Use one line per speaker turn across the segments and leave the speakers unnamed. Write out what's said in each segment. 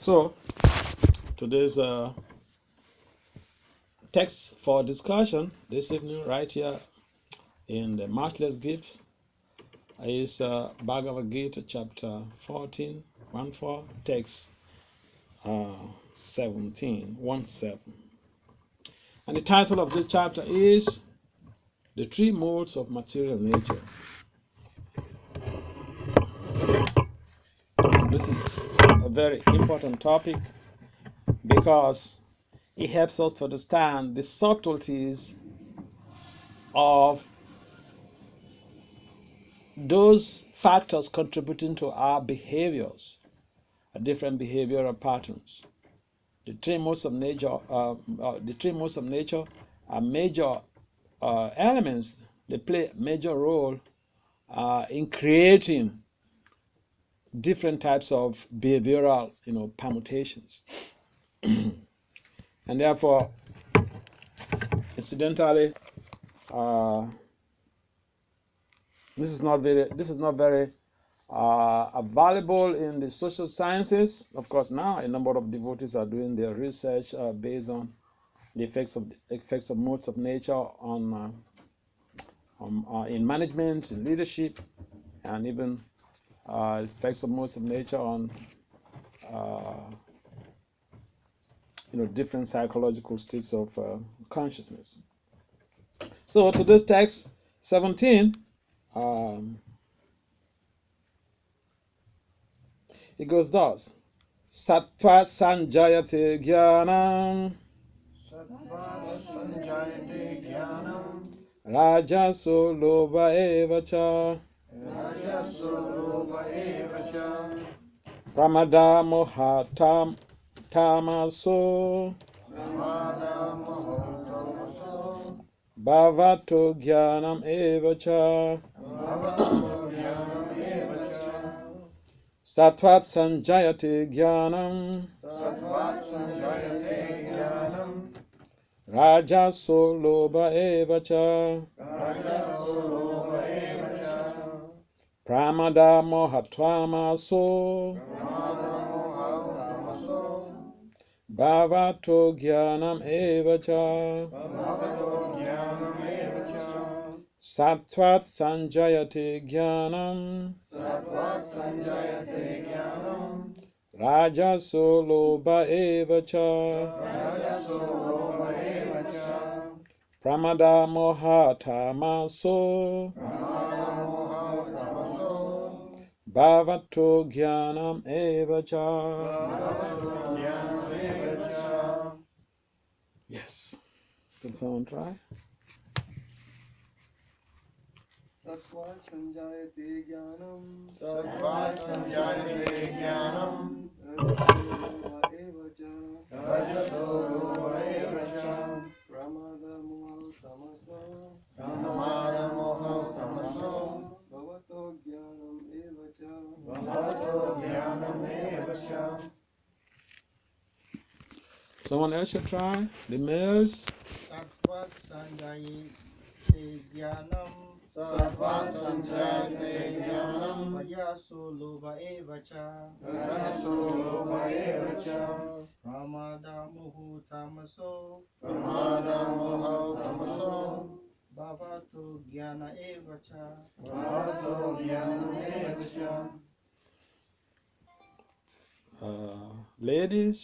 So, today's text for discussion this evening, right here in the Matchless Gifts, is Bhagavad-gita, chapter 14, 1-4, text 17, 1-7. And the title of this chapter is The Three Modes of Material Nature. This is a very important topic because it helps us to understand the subtleties of those factors contributing to our behaviors, different behavioral patterns. The three modes of nature, are major elements. They play a major role in creating different types of behavioral, permutations, and therefore, incidentally, this is not very valuable in the social sciences. Of course, now a number of devotees are doing their research based on the effects of modes of nature on in management, in leadership, and even effects of modes of nature on different psychological states of consciousness. So today's text 17. It goes thus: Sattva sanjayate jnanam, rajaso lobha eva cha, pramada moha tamaso, bhavato jnanam eva cha. Sattvat sanjayate jnanam, rajaso lobha eva cha, pramada mohattvamaso, bhavato jnanam eva cha. Sattvat sanjayate jnanam, rajaso lobha eva cha, pramada mohatamaso, bhavato jnanam eva cha. Yes. Can someone try?
Sattva sanjayate jnanam, rajaso lobha eva cha, pramada moha tamaso, bhavato jnanam eva cha.
Someone else should try? The males?
Sattva sanjayate jnanam, rajaso lobha eva cha, pramada moha tamaso, bhavato jnana eva cha.
Ladies?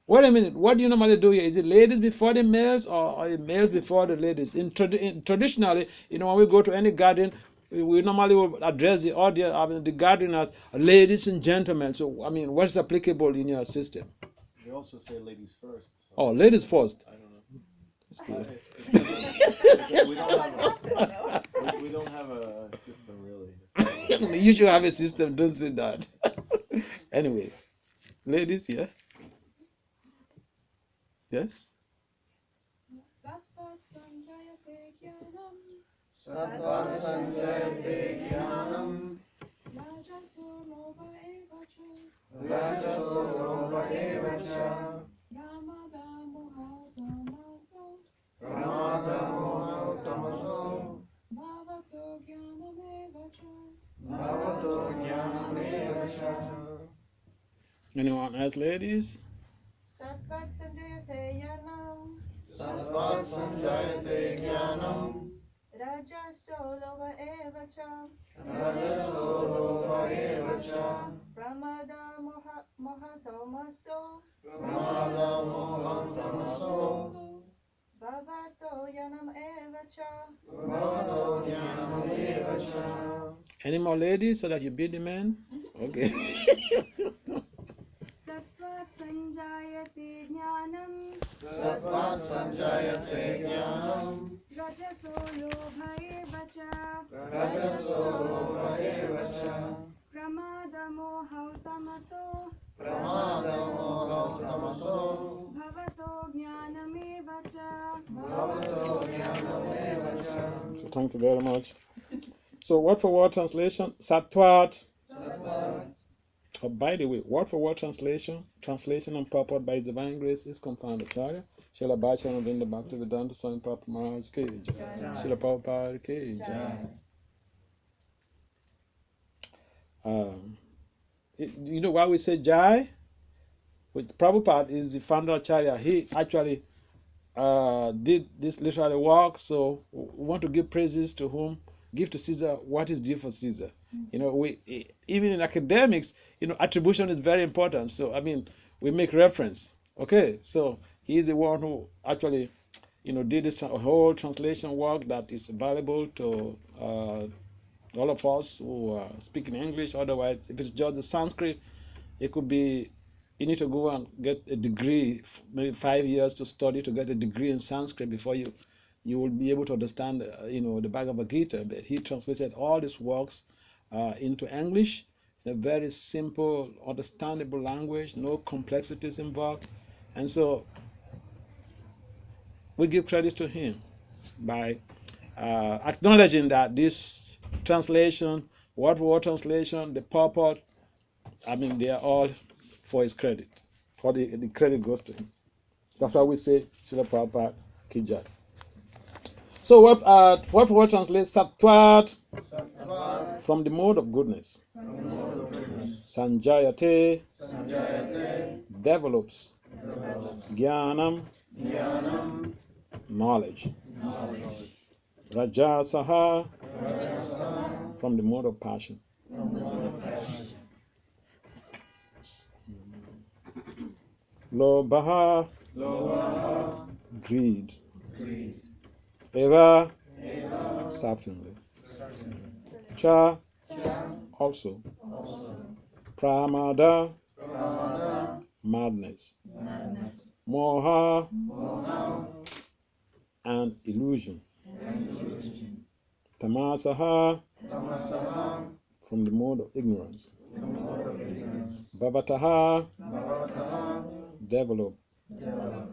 Wait a minute. What do you normally do here? Is it ladies before the males, or males before the ladies? Traditionally, when we go to any garden, we normally will address the audience, the gardeners, ladies and gentlemen. So, what's applicable in your system?
They also say ladies first. So
Oh, ladies first.
I don't know.
That's good.
We don't have a system really.
You should have a system. Don't say that. Anyway, ladies, yeah. Yes.
Sattva sanjayate
jnanam,
rajaso lobha
eva cha,
pramada moha tamaso, bhavato jnanam eva cha.
Anyone else, ladies?
Sattvat sanjayate yanam.
Sattvat sanjayate jnanam.
Rajaso lova eva cha.
Rajaso lobha eva cha.
Pramada mohatomaso.
Pramada moham tamaso.
Bhavato yanam eva cha.
Bhavato jnanam eva cha.
Any more ladies so that you beat the men? Okay.
Sattvat sanjayate jnanam.
Sattvat sanjayate jnanam.
Rajaso lobha eva cha.
Rajaso lobha eva cha.
Pramada moha tamaso.
Pramada moham tamaso.
Bhavato jnanam eva cha.
Bhavato jnanam eva cha.
So thank you very much. So word for word translation, Sattvat.
Sattvat.
Oh, by the way, word for word translation and purport by His Divine Grace is confounded Acharya. Srila Bhachan Vinda Bhakti Vedanta Swami Prabhupada Maharaj Ki Jai. Srila Prabhupada Ki Jai. You know why we say Jai? With Prabhupada is the founder Acharya. He actually did this literary work, so we want to give praises to whom, give to Caesar what is due for Caesar. You know, we even in academics, you know, attribution is very important. So I mean, we make reference. Okay, so he is the one who actually, you know, did this whole translation work that is valuable to all of us who speak in English. Otherwise, if it's just the Sanskrit, it could be you need to go and get a degree, maybe 5 years to study to get a degree in Sanskrit before you will be able to understand, you know, the Bhagavad-gita. But he translated all these works into English in a very simple, understandable language, no complexities involved, and so we give credit to him by acknowledging that this translation, word for word translation, the purport, I mean, they are all for his credit. All the credit goes to him. That's why we say Srila Prabhupada Ki Jai. So word for word translates Sattvat
Sattvat.
from the mode of goodness.
From the mode of goodness.
Sanjayate
Sanjayate.
develops.
Develops.
Jnanam
Jnanam.
knowledge.
Knowledge.
Rajasaha
Rajasa.
from the mode of passion.
From the mode of passion.
Lobha
Lobha.
greed.
Greed.
Eva
Eva.
sufferingly.
Suffering.
Cha
Cha.
also.
Also.
Pramada
Pramada.
madness.
Madness.
Moha
Moha.
and illusion.
And illusion.
Tamasaha
Tamasaha.
from the mode of ignorance.
From the mode of ignorance.
Bhavataha
Bhavataha.
develop.
Develop.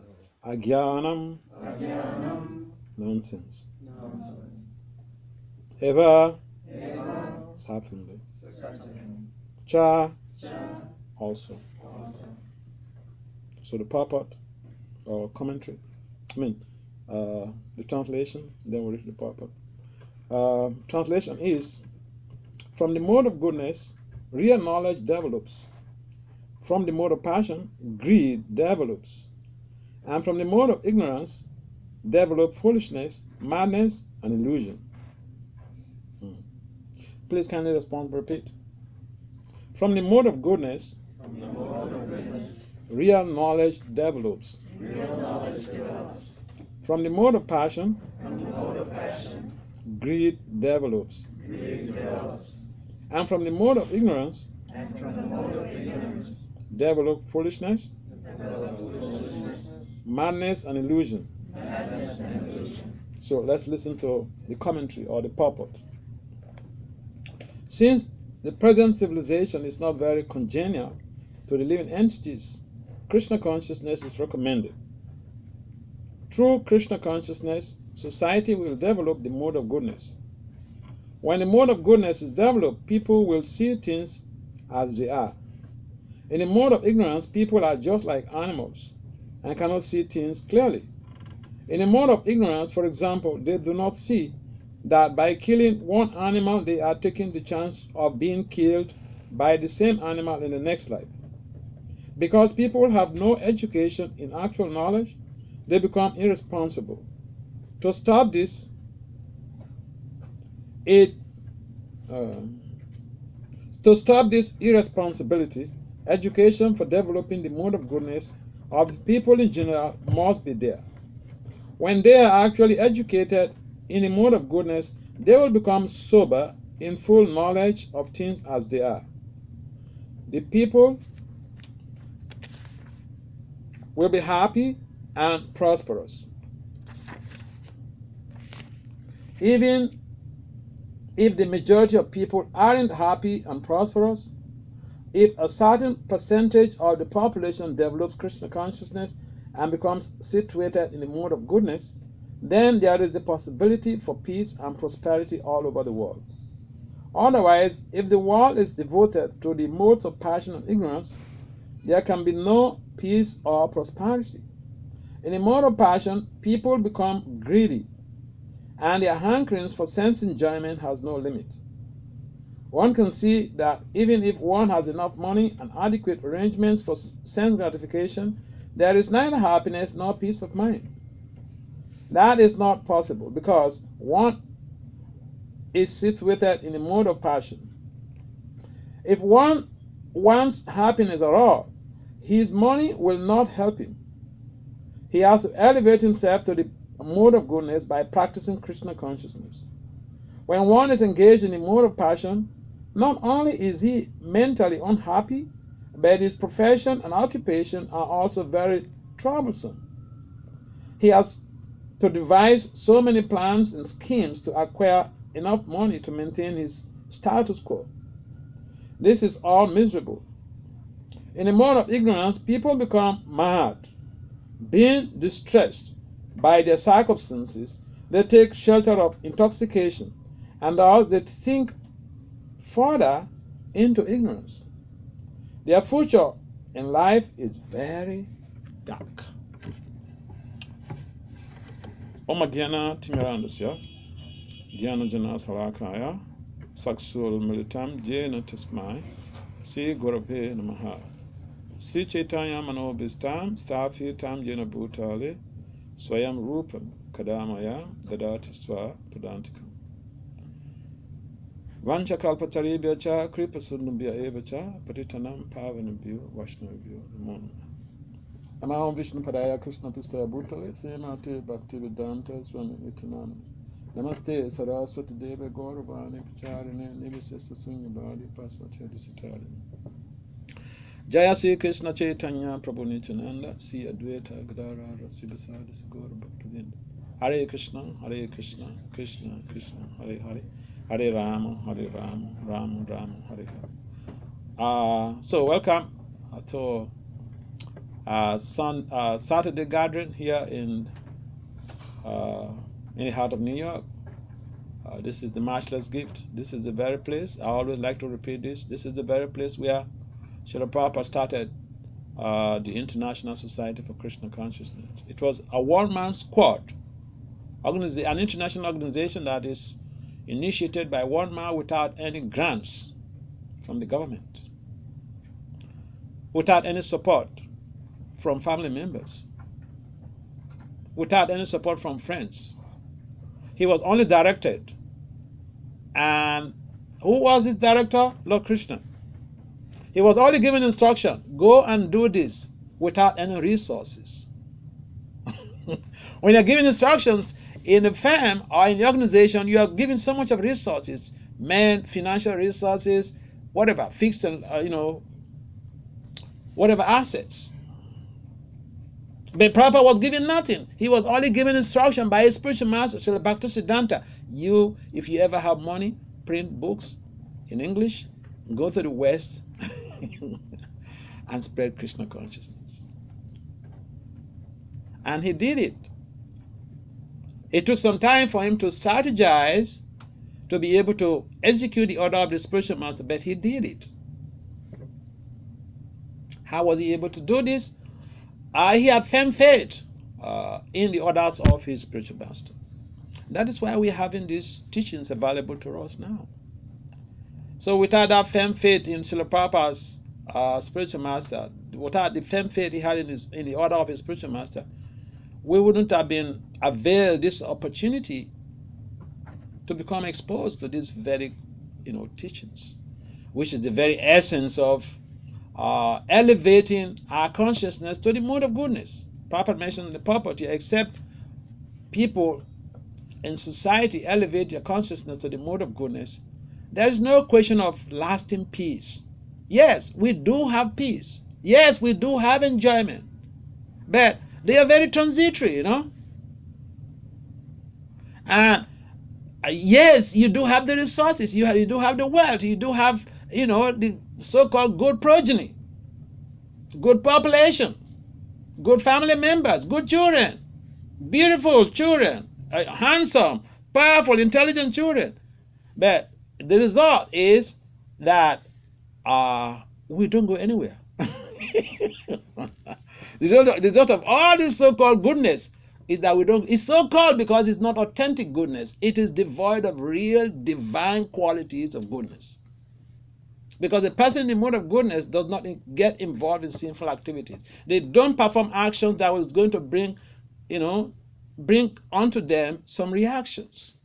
Ajnanam
Ajnanam.
nonsense.
Nonsense.
Eva
Eva.
sufferingly.
Suffering.
Cha
Cha.
also.
Also.
So the purport or commentary, the translation, then we read the purport. Translation is, from the mode of goodness, real knowledge develops. From the mode of passion, greed develops. And from the mode of ignorance, develop foolishness, madness, and illusion. Please kindly respond, repeat. From the mode of goodness,
From the mode of goodness.
real knowledge develops.
Real knowledge develops.
From the mode of passion,
From the mode of passion.
greed develops.
Greed develops.
And from the mode of ignorance,
And from the mode of ignorance.
develop foolishness,
Develops foolishness.
madness, and illusion.
Madness and illusion.
So let's listen to the commentary or the purport. Since the present civilization is not very congenial to the living entities, Krishna consciousness is recommended. Through Krishna consciousness, society will develop the mode of goodness. When the mode of goodness is developed, people will see things as they are. In the mode of ignorance, people are just like animals and cannot see things clearly. In the mode of ignorance, for example, they do not see that by killing one animal, they are taking the chance of being killed by the same animal in the next life. Because people have no education in actual knowledge, they become irresponsible. To stop this, irresponsibility, education for developing the mode of goodness of the people in general must be there. When they are actually educated in the mode of goodness, they will become sober in full knowledge of things as they are. The people will be happy and prosperous. Even if the majority of people aren't happy and prosperous, if a certain percentage of the population develops Krishna consciousness and becomes situated in the mode of goodness, then there is a possibility for peace and prosperity all over the world. Otherwise, if the world is devoted to the modes of passion and ignorance, there can be no peace or prosperity. In the mode of passion, people become greedy, and their hankerings for sense enjoyment has no limit. One can see that even if one has enough money and adequate arrangements for sense gratification, there is neither happiness nor peace of mind. That is not possible because one is situated in a mode of passion. If one wants happiness at all, his money will not help him. He has to elevate himself to the mode of goodness by practicing Krishna consciousness. When one is engaged in the mode of passion, not only is he mentally unhappy, but his profession and occupation are also very troublesome. He has to devise so many plans and schemes to acquire enough money to maintain his status quo. This is all miserable. In a mode of ignorance, people become mad. Being distressed by their circumstances, they take shelter of intoxication, and thus they sink further into ignorance. Their future in life is very dark. Oma Dhyana Timirandasya, Dhyana Jana Salakaya, Saksul Militam, Jena Tismai, Si Gurabhe Namaha. Si Chaitanya Manobhistam, Stafitam Jena Bhutale, Swayam Rupam, Kadamaya, Dadati Swa, Padantikam. Vancha Kalpataribhya cha, Kripa Sundambhya eva cha, Patitanam Pavanabhyo, Vaishnavabhyo, Namo. Amaham Vishnu Padaya Krishna Pistaya Bhutale, Srimati Bhakti-vedanta Swami Nitananda. Namaste Saraswati Deva Gauravani Pacharine, Nivasya Sunyabhadi Pasatya Disitarini. Jaya Sri Krishna Chaitanya Prabhu Nityananda, Sri Advaita Gadara Rasibasadi Sigora Bhaktivinda. Hare Krishna, Krishna Krishna, Hare Hare. Hare Rama, Rama Rama, Hare Hare. So welcome to Saturday gathering here in the heart of New York. This is the Matchless gift. This is the very place. I always like to repeat this. This is the very place where Srila Prabhupada started the International Society for Krishna Consciousness. It was a one-man squad, an international organization that is initiated by one man without any grants from the government, without any support from family members, without any support from friends. He was only directed. And who was his director? Lord Krishna. He was only given instruction, go and do this, without any resources. When you're given instructions in a firm or in the organization, you are given so much of resources, men, financial resources, whatever, fixed and whatever assets. But Prabhupada was given nothing. He was only given instruction by his spiritual master, Srila Bhaktisiddhanta. You, if you ever have money, print books in English, go to the West and spread Krishna consciousness. And he did it. It took some time for him to strategize to be able to execute the order of the spiritual master, but he did it. How was he able to do this? He had firm faith in the orders of his spiritual master. That is why we are having these teachings available to us now. So without that firm faith in Srila Prabhupada's spiritual master, without the firm faith he had in the order of his spiritual master, we wouldn't have been availed this opportunity to become exposed to these very, teachings, which is the very essence of elevating our consciousness to the mode of goodness. Papa mentioned the purport here, except people in society elevate their consciousness to the mode of goodness, there is no question of lasting peace. Yes, we do have peace. Yes, we do have enjoyment. But they are very transitory, And yes, you do have the resources. You do have the wealth. You do have, the so-called good progeny, good population, good family members, good children, beautiful children, handsome, powerful, intelligent children. But the result is that we don't go anywhere. The result of all this so-called goodness is that we don't. It's so-called because it's not authentic goodness. It is devoid of real divine qualities of goodness. Because the person in the mode of goodness does not get involved in sinful activities. They don't perform actions that was going to bring onto them some reactions.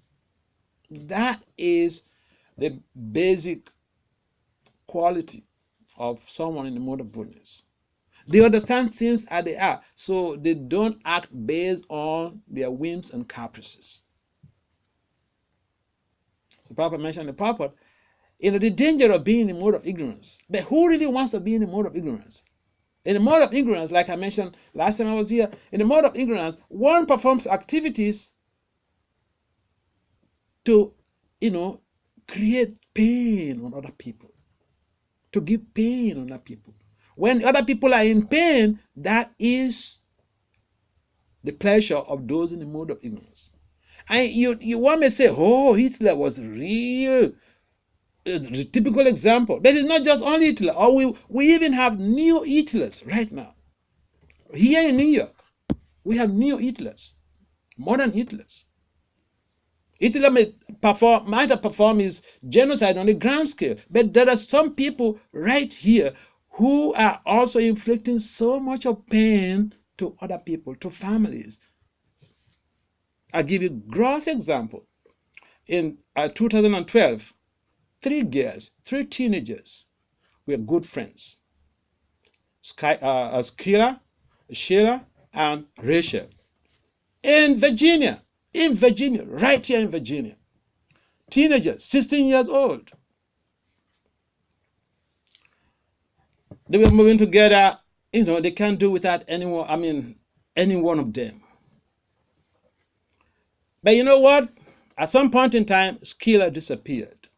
That is the basic quality of someone in the mode of goodness. They understand things as they are, so they don't act based on their whims and caprices. So Papa mentioned the purport, the danger of being in the mode of ignorance. But who really wants to be in the mode of ignorance? In the mode of ignorance, like I mentioned last time I was here, in the mode of ignorance, one performs activities to, create pain on other people, to give pain on other people. When other people are in pain, that is the pleasure of those in the mode of ignorance. And you want me to say, oh, Hitler was real, the typical example. But it's not just only Hitler. Or we even have new Hitlers right now. Here in New York, we have new Hitlers, modern Hitlers. Hitler might have performed his genocide on a grand scale, but there are some people right here who are also inflicting so much of pain to other people, to families. I'll give you a gross example. In 2012, 3 girls, 3 teenagers were good friends. Skyla, Sheila, and Rachel. In Virginia, right here in Virginia. Teenagers, 16 years old. They were moving together, they can't do without anyone, any one of them. But you know what? At some point in time, Skyla disappeared.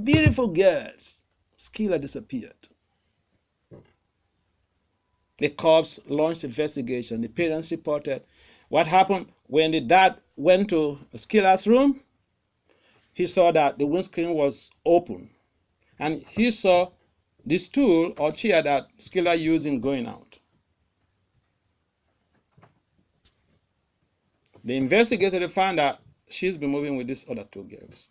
Beautiful girls. Skyla disappeared. The cops launched investigation. The parents reported. What happened when the dad went to Skyla's room? He saw that the windscreen was open. And he saw the stool or chair that Skyla used in going out. The investigator found that she's been moving with these other 2 girls.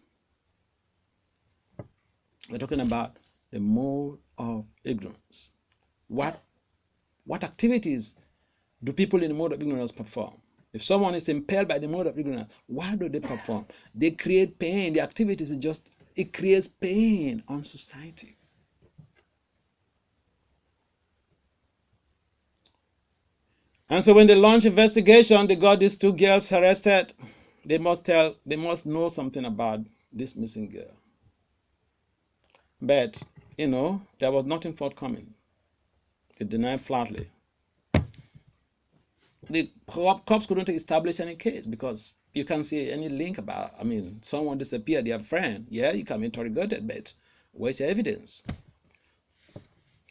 We're talking about the mode of ignorance. What activities do people in the mode of ignorance perform? If someone is impelled by the mode of ignorance, what do they perform? They create pain. The activities it creates pain on society. And so when they launched investigation, they got these 2 girls arrested. They must know something about this missing girl. But, there was nothing forthcoming. They denied flatly. The cops couldn't establish any case because you can't see any link about, someone disappeared, their friend. Yeah, you can be interrogated, but where's your evidence?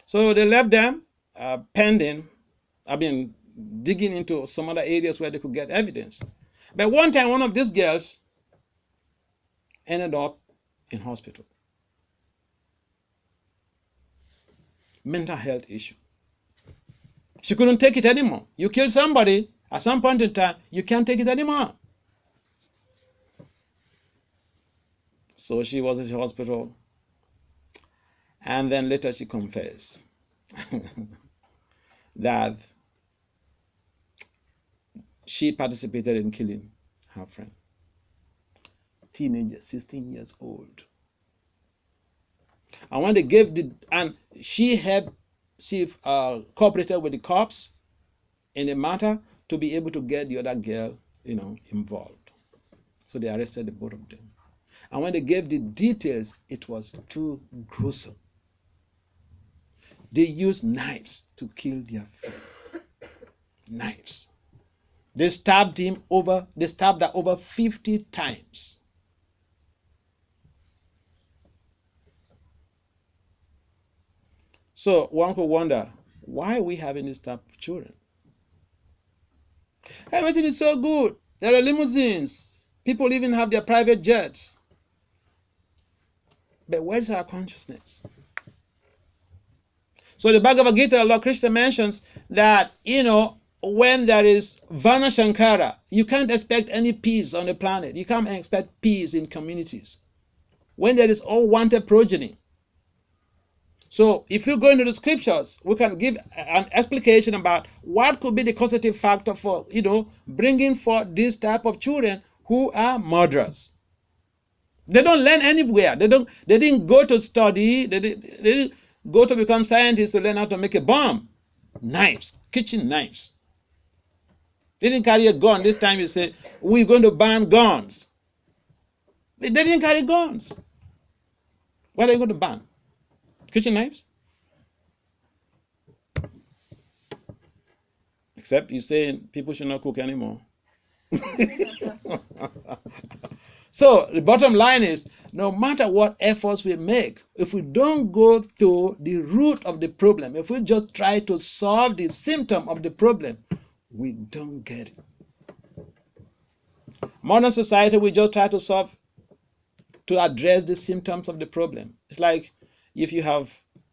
So they left them pending, digging into some other areas where they could get evidence. But one time, one of these girls ended up in hospital. Mental health issue. She couldn't take it anymore. You kill somebody, at some point in time, you can't take it anymore. So she was in the hospital. And then later she confessed that she participated in killing her friend. Teenager, 16 years old. And when they gave and she cooperated with the cops in the matter to be able to get the other girl, involved. So they arrested the both of them. And when they gave the details, it was too gruesome. They used knives to kill their friend. Knives. They stabbed her over 50 times. So one could wonder, why are we having this type of children? Everything is so good. There are limousines. People even have their private jets. But where's our consciousness? So the Bhagavad-gita, Lord Krishna mentions that, when there is Vana Shankara, you can't expect any peace on the planet. You can't expect peace in communities. When there is unwanted progeny. So if you go into the scriptures, we can give an explication about what could be the causative factor for, bringing forth this type of children who are murderers. They don't learn anywhere. They didn't go to study. They didn't go to become scientists to learn how to make a bomb. Knives, kitchen knives. They didn't carry a gun. This time you say, we're going to ban guns. They didn't carry guns. What are you going to ban? Kitchen knives? Except you're saying people should not cook anymore. So the bottom line is, no matter what efforts we make, if we don't go to the root of the problem, if we just try to solve the symptom of the problem, we don't get it. Modern society, we just try to address the symptoms of the problem. It's like if you have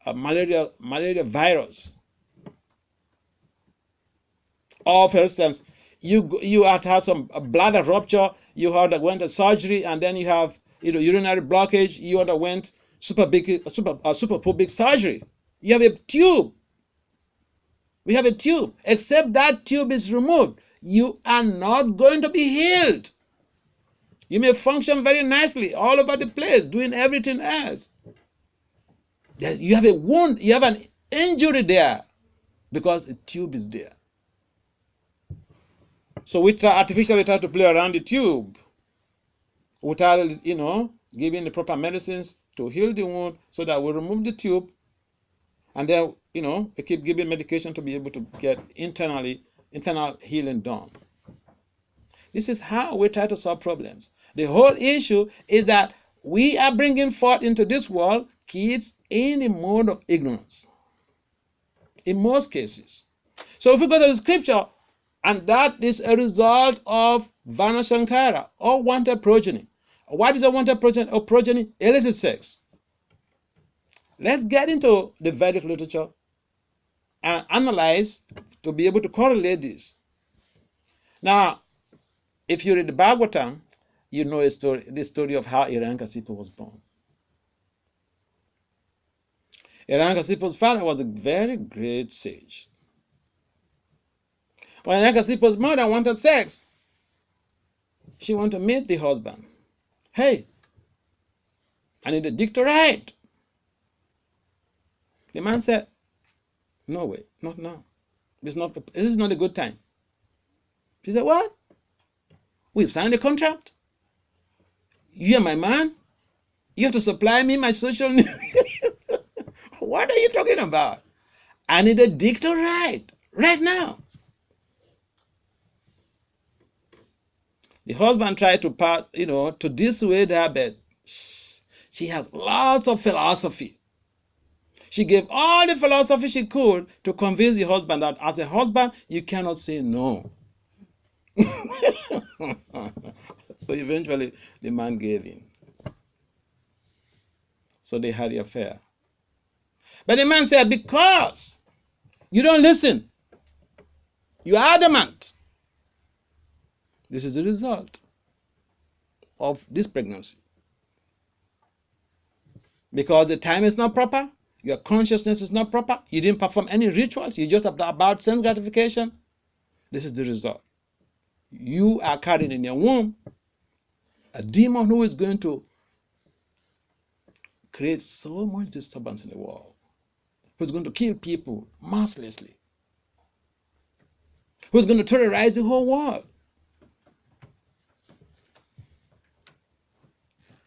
a malaria virus, or for instance, you have to have a bladder rupture, you underwent a surgery, and then you have urinary blockage, you underwent super big surgery. You have a tube. We have a tube. Except that tube is removed, you are not going to be healed. You may function very nicely all over the place, doing everything else. You have a wound, you have an injury there because a tube is there. So we artificially try to play around the tube without, giving the proper medicines to heal the wound, so that we remove the tube, and then, we keep giving medication to be able to get internal healing done. This is how we try to solve problems. The whole issue is that we are bringing forth into this world kids in a mode of ignorance, in most cases. So if we go to the scripture, and that is a result of Vana Shankara, or wanted progeny. What is a wanted progeny? Illicit sex. Let's get into the Vedic literature and analyze to be able to correlate this. Now, if you read the Bhagavatam, you know the story of how Hiranyakasipu was born. Hiranyakasipu's father was a very great sage. When Hiranyakasipu's mother wanted sex, she wanted to meet the husband. Hey, I need a dick to ride. The man said, no way, not now. This is not a good time. She said, what? We've signed a contract. You're my man. You have to supply me my social needs. What are you talking about? I need a dick to ride right now. The husband tried to dissuade her, but she has lots of philosophy. She gave all the philosophy she could to convince the husband that as a husband, you cannot say no. So eventually, the man gave in. So they had the affair. But the man said, because you don't listen, you are adamant. This is the result of this pregnancy. Because the time is not proper, your consciousness is not proper, you didn't perform any rituals, you just about sense gratification, this is the result. You are carrying in your womb a demon who is going to create so much disturbance in the world, who's going to kill people mercilessly, who's going to terrorize the whole world.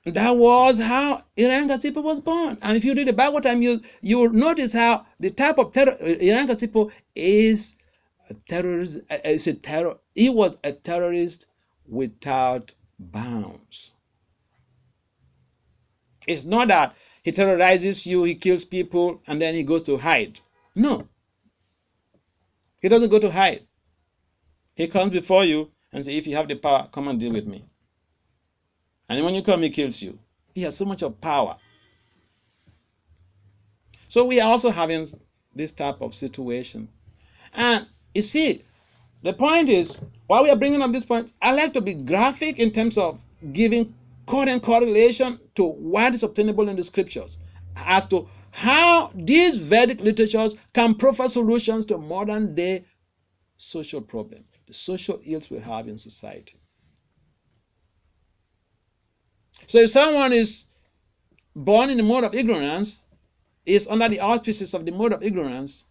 That was how Hiranyakasipu was born. And if you read the Bhagavatam, you will notice how the type of terror Hiranyakasipu is a terrorist. He was a terrorist without bounds. It's not that he terrorizes you, he kills people, and then he goes to hide. No. He doesn't go to hide. He comes before you and says, if you have the power, come and deal with me. And when you come, he kills you. He has so much of power. So we are also having this type of situation. And you see, the point is, while we are bringing up this point, I like to be graphic in terms of giving current correlation to what is obtainable in the scriptures as to how these Vedic literatures can proffer solutions to modern day social problems, the social ills we have in society. So if someone is born in the mode of ignorance, is under the auspices of the mode of ignorance,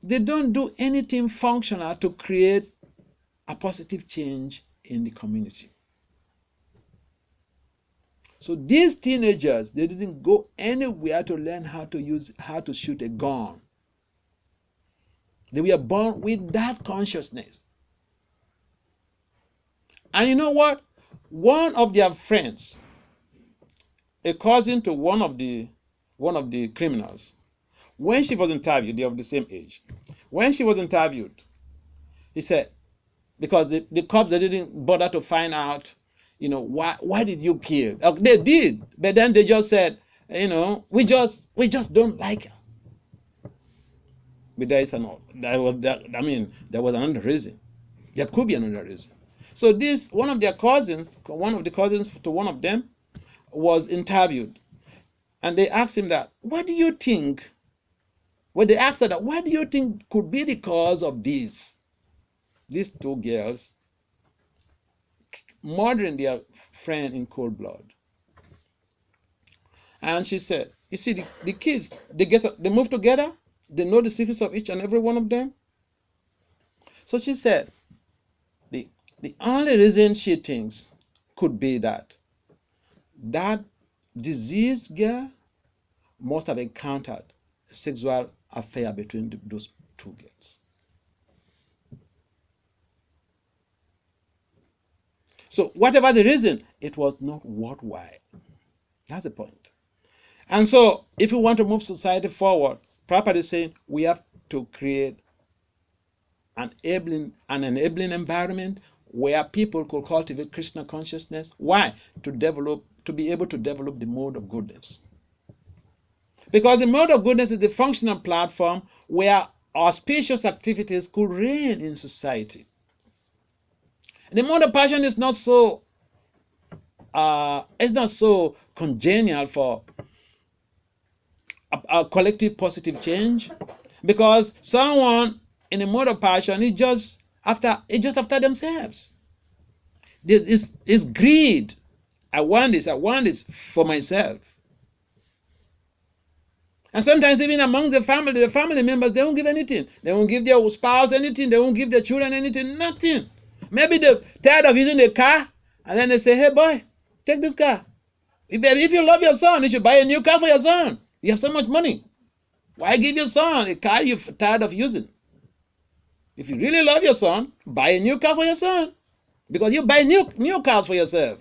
they don't do anything functional to create a positive change in the community. So these teenagers, they didn't go anywhere to learn how to shoot a gun. They were born with that consciousness. And you know what? One of their friends, a cousin to one of the criminals, when she was interviewed, they are of the same age. When she was interviewed, he said, because the cops, they didn't bother to find out, why did you kill? They did, but then they just said, we just don't like her. But there was another reason. There could be another reason. So one of the cousins to one of them was interviewed, and they asked him that, what do you think? Well, they asked her that, what do you think could be the cause of these two girls murdering their friend in cold blood? And she said, you see, the kids, they move together, they know the secrets of each and every one of them. So she said, the only reason she thinks could be that diseased girl must have encountered a sexual affair between those two girls. So whatever the reason, it was not worthwhile. That's the point. And so if we want to move society forward, properly saying, we have to create an enabling environment where people could cultivate Krishna consciousness. Why? To be able to develop the mode of goodness. Because the mode of goodness is the functional platform where auspicious activities could reign in society. The mode of passion is not so congenial for a collective positive change, because someone in a mode of passion is just after themselves. It's greed. I want this for myself. And sometimes even among the family members, they won't give anything. They won't give their spouse anything. They won't give their children anything. Nothing. Maybe they're tired of using the car, and then they say, hey boy, take this car. If you love your son, you should buy a new car for your son. You have so much money. Why give your son a car you're tired of using? If you really love your son, buy a new car for your son. Because you buy new cars for yourself.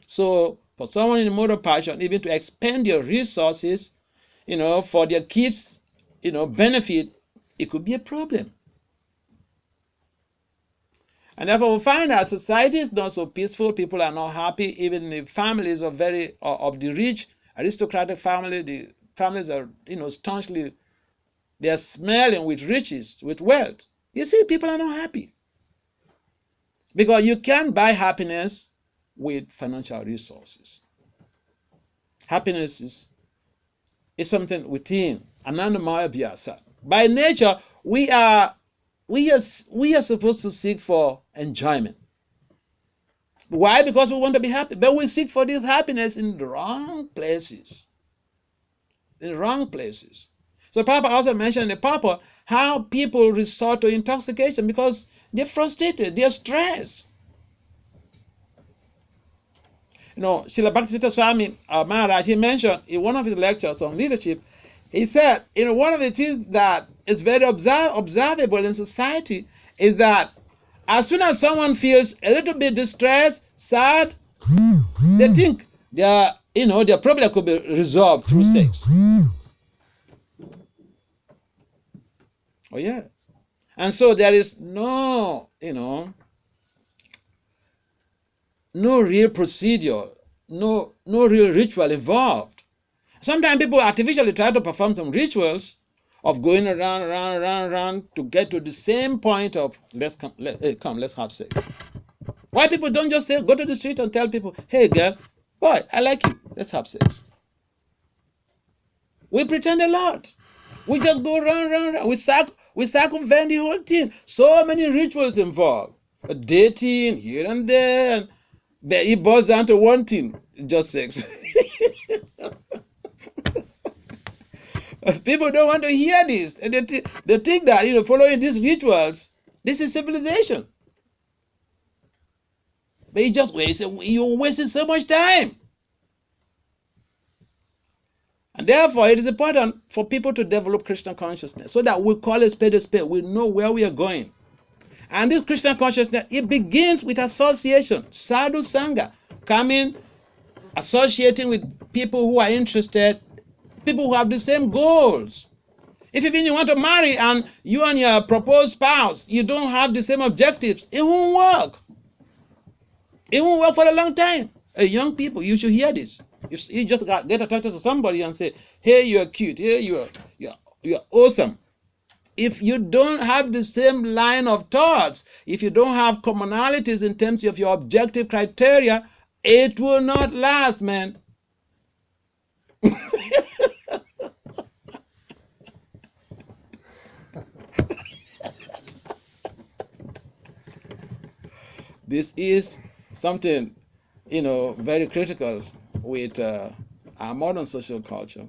So for someone in the mode of passion, even to expend your resources, for their kids, benefit, it could be a problem. And therefore we find that society is not so peaceful, people are not happy, even the families of the rich, aristocratic family, the families are, staunchly, they are smelling with riches, with wealth. You see, people are not happy. Because you can't buy happiness with financial resources. Happiness is It's something within. Ananda Maya Vyasa. By nature, we are supposed to seek for enjoyment. Why? Because we want to be happy. But we seek for this happiness in the wrong places. In the wrong places. So Papa also mentioned in the Papa how people resort to intoxication because they're frustrated, they're stressed. You know, Srila Bhakti Swami Maharaj, he mentioned in one of his lectures on leadership, he said, you know, one of the things that is very observable in society is that as soon as someone feels a little bit distressed, sad, they think their problem could be resolved through sex. Oh yeah. And so there is no real procedure, no real ritual involved. Sometimes people artificially try to perform some rituals of going around to get to the same point of let's have sex. Why people don't just go to the street and tell people, hey girl, boy, I like you, let's have sex. We pretend a lot. We just go around. We circumvent the whole thing. So many rituals involved. Dating here and there. And it boils down to one thing, just sex. People don't want to hear this. And they think that, following these rituals, this is civilization. But you're wasting so much time. And therefore, it is important for people to develop Krishna consciousness so that we call a spade a spade. We know where we are going. And this Krishna consciousness, it begins with association. Sadhu Sangha, coming, associating with people who are interested, people who have the same goals. If even you want to marry and you and your proposed spouse, you don't have the same objectives, it won't work. It won't work for a long time. Young people, you should hear this. If you just get attracted to somebody and say, hey, you're cute, hey, you're awesome. If you don't have the same line of thoughts, if you don't have commonalities in terms of your objective criteria, it will not last, man. This is something, very critical with our modern social culture.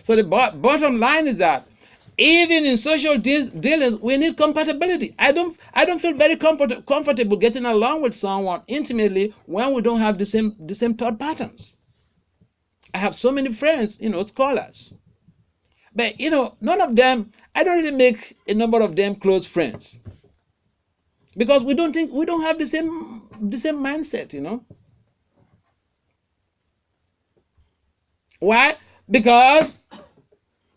So the bottom line is that even in social dealings, we need compatibility. I don't feel very comfortable getting along with someone intimately when we don't have the same thought patterns. I have so many friends, scholars, but none of them. I don't really make a number of them close friends because we don't have the same mindset, Why? Because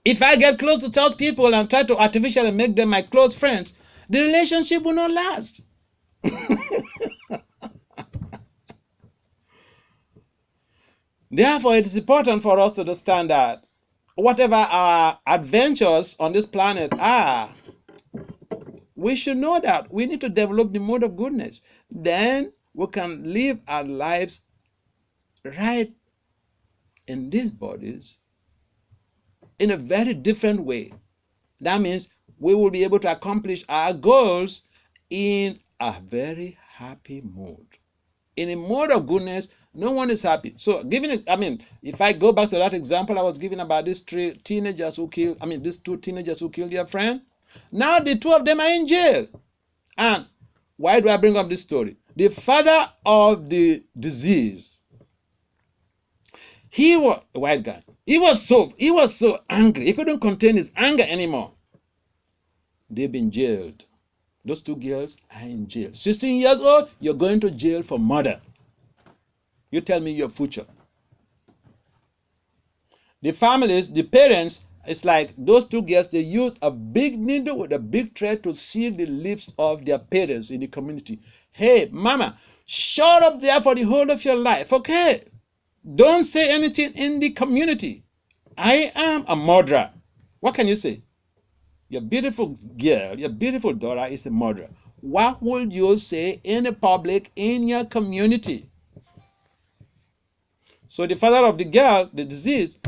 if I get close to those people and try to artificially make them my close friends, the relationship will not last. Therefore, it is important for us to understand that whatever our adventures on this planet are, we should know that we need to develop the mode of goodness. Then we can live our lives right in these bodies in a very different way. That means we will be able to accomplish our goals in a very happy mood. In a mode of goodness, no one is happy. So, if I go back to that example I was giving about these two teenagers who killed their friend, now the two of them are in jail. And why do I bring up this story? The father of the disease, he was a white guy. He was so angry. He couldn't contain his anger anymore. They've been jailed. Those two girls are in jail. 16 years old, you're going to jail for murder. You tell me your future. The families, the parents, it's like those two girls, they use a big needle with a big thread to seal the lips of their parents in the community. Hey, mama, shut up there for the whole of your life, okay? Don't say anything in the community. I am a murderer. What can you say? Your beautiful girl, your beautiful daughter is a murderer. What would you say in the public, in your community? So the father of the girl, the deceased,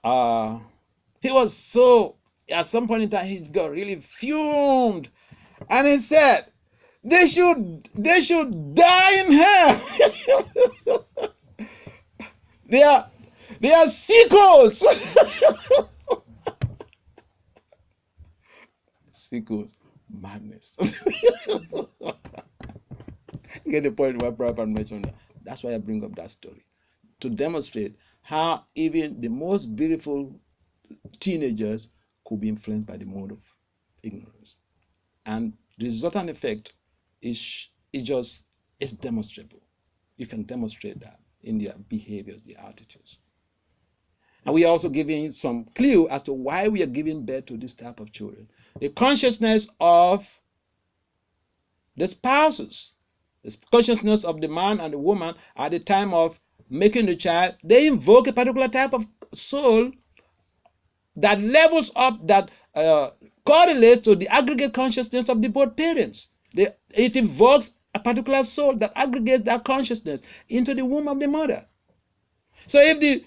he was so, at some point in time, he got really fumed. And he said, they should die in hell. they are sickos. Sickos, madness. Get the point why Prabhupada mentioned that. That's why I bring up that story, to demonstrate how even the most beautiful teenagers could be influenced by the mode of ignorance. And the resultant effect is demonstrable. You can demonstrate that in their behaviors, their attitudes. And we are also giving some clue as to why we are giving birth to this type of children. The consciousness of the spouses, the consciousness of the man and the woman at the time of making the child, they invoke a particular type of soul that levels up, that correlates to the aggregate consciousness of the both parents. It invokes a particular soul that aggregates that consciousness into the womb of the mother. So if the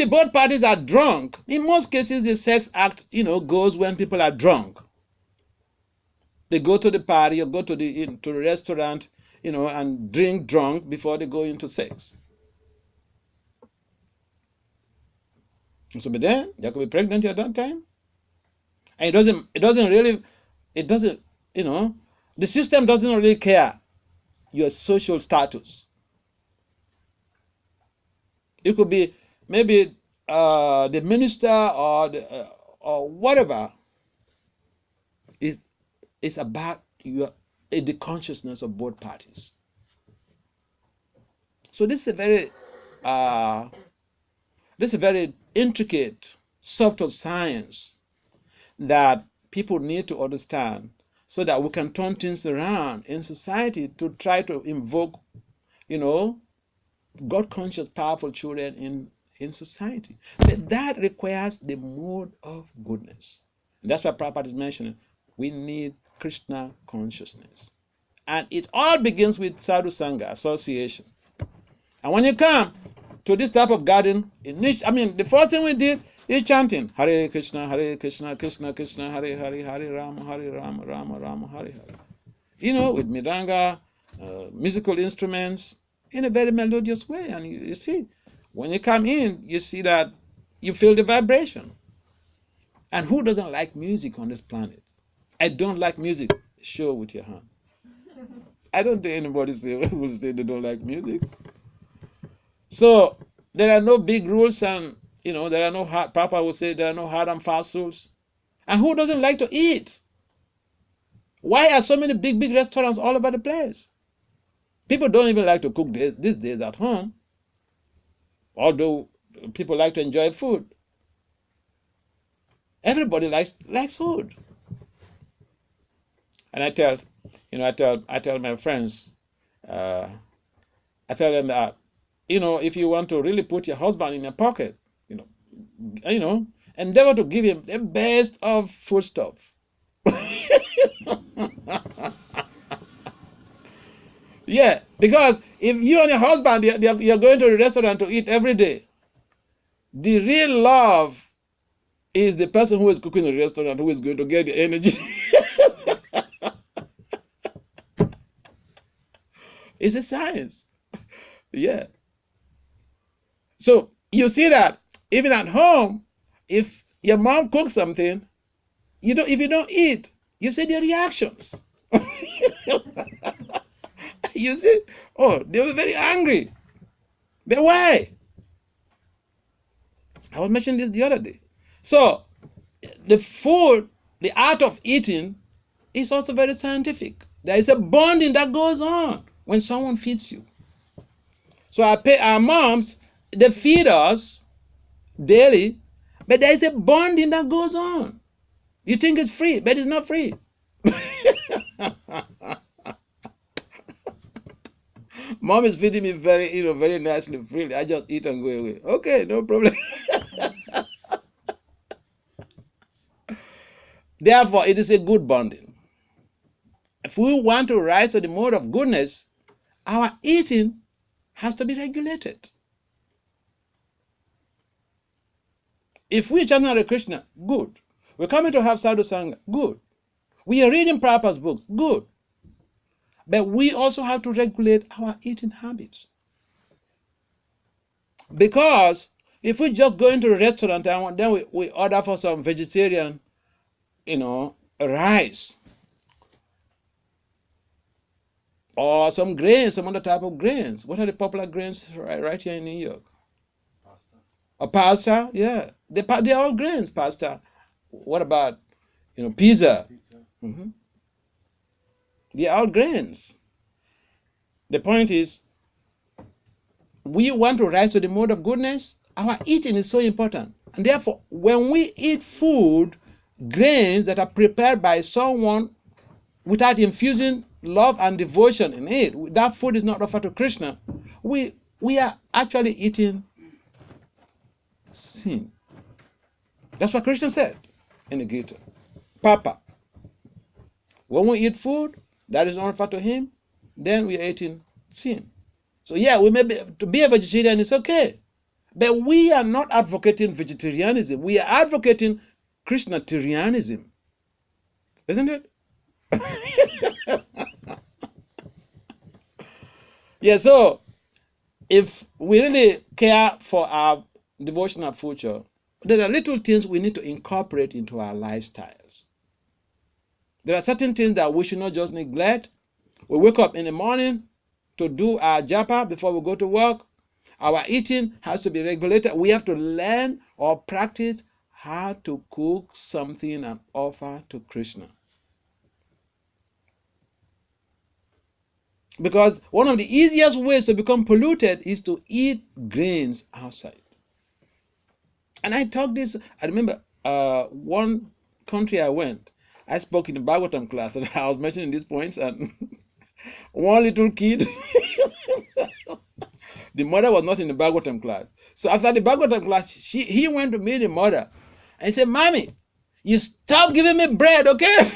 both parties are drunk, in most cases the sex act, goes when people are drunk. They go to the party or go to the restaurant, and drink drunk before they go into sex. So, but then you could be pregnant at that time, and the system doesn't really care your social status. It could be maybe the minister or whatever. It's about the consciousness of both parties. So this is a very intricate, subtle science that people need to understand, so that we can turn things around in society to try to invoke, God-conscious, powerful children in society. But that requires the mode of goodness. That's why Prabhupada is mentioning we need Krishna consciousness. And it all begins with Sadhu Sangha, association. And when you come to this type of garden, the first thing we did is chanting Hare Krishna, Krishna Krishna, Hare Hare, Hare Rama, Rama Rama, Hare Hare. With Midanga, musical instruments, in a very melodious way. And you see, when you come in, you see that you feel the vibration. And who doesn't like music on this planet? I don't like music. Show with your hand. I don't think anybody will say they don't like music. So there are no big rules, and there are no hard. Papa will say there are no hard and fast rules. And who doesn't like to eat? Why are so many big restaurants all over the place? People don't even like to cook these days at home, although people like to enjoy food. Everybody likes food. And I tell my friends, I tell them that, if you want to really put your husband in your pocket, endeavor to give him the best of foodstuff. Yeah, because if you and your husband you're going to the restaurant to eat every day, the real love is the person who is cooking in the restaurant, who is going to get the energy. It's a science. Yeah. So you see that even at home, if your mom cooks something, if you don't eat, you see the reactions. You see, they were very angry. But why? I was mentioning this the other day. So the food, the art of eating, is also very scientific. There is a bonding that goes on when someone feeds you. So our moms, they feed us daily, but there is a bonding that goes on. You think it's free, but it's not free. Mom is feeding me very nicely, freely. I just eat and go away. Okay, no problem. Therefore, it is a good bonding. If we want to rise to the mode of goodness, our eating has to be regulated. If we chanting Hare Krishna, good. We're coming to have sadhu sangha, good. We are reading Prabhupada's books, good. But we also have to regulate our eating habits. Because if we just go into a restaurant and then we order for some vegetarian, rice, or some grains, some other type of grains. What are the popular grains right here in New York?
Pasta.
A pasta, yeah. They're all grains, pasta. What about, pizza?
Pizza.
They're all grains. The point is, we want to rise to the mode of goodness. Our eating is so important. And therefore, when we eat food, grains that are prepared by someone without infusing love and devotion in it, that food is not offered to Krishna, we are actually eating sin. That's what Krishna said in the Gita. Papa, when we eat food that is not offered to him, then we are eating sin. So yeah, we may to be a vegetarian is okay, but we are not advocating vegetarianism. We are advocating Krishnatarianism, isn't it? Yeah, so if we really care for our devotional future, there are little things we need to incorporate into our lifestyles. There are certain things that we should not just neglect. We wake up in the morning to do our japa before we go to work. Our eating has to be regulated. We have to learn or practice how to cook something and offer to Krishna. Because one of the easiest ways to become polluted is to eat grains outside. And I remember one country I went, I spoke in the Bhagavatam class and I was mentioning these points, and one little kid, the mother was not in the Bhagavatam class. So after the Bhagavatam class, he went to meet the mother and said, "Mommy, you stop giving me bread, okay?"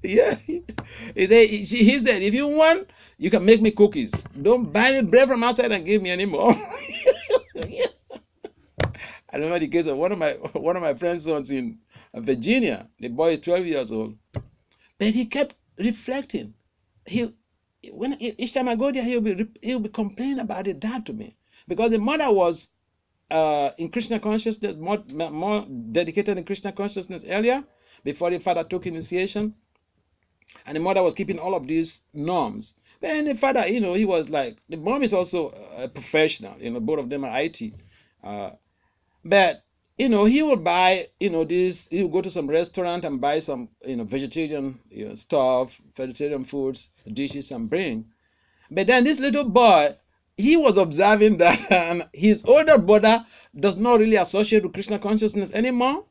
Yeah, he said, "If you want, you can make me cookies. Don't buy me bread from outside and give me anymore." Yeah. I remember the case of one of my friend's sons in Virginia. The boy is 12 years old, but he kept reflecting. Each time I go there, he'll be complaining about the dad to me, because the mother was in Krishna consciousness, more dedicated in Krishna consciousness earlier, before the father took initiation. And the mother was keeping all of these norms. Then the father, he was like, the mom is also a professional, both of them are IT. But, he would buy, he would go to some restaurant and buy some, vegetarian stuff, vegetarian foods, dishes, and bring. But then this little boy, he was observing that his older brother does not really associate with Krishna consciousness anymore.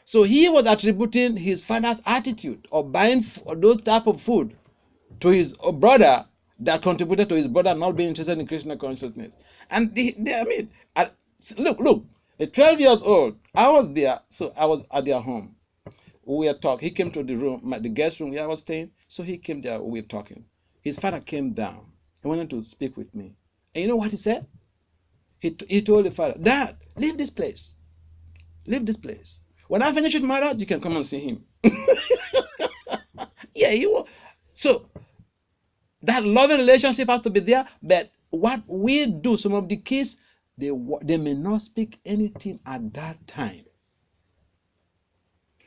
So he was attributing his father's attitude of buying those type of food to his brother that contributed to his brother not being interested in Krishna consciousness. And look, at 12 years old, I was there, so I was at their home. We were talking. He came to the room, the guest room where I was staying, so he came there, we were talking. His father came down. He wanted to speak with me. And you know what he said? He told the father, "Dad, leave this place. Leave this place. When I finish with my dad, you can come and see him." Yeah, so that loving relationship has to be there. But what we do, some of the kids, they may not speak anything at that time.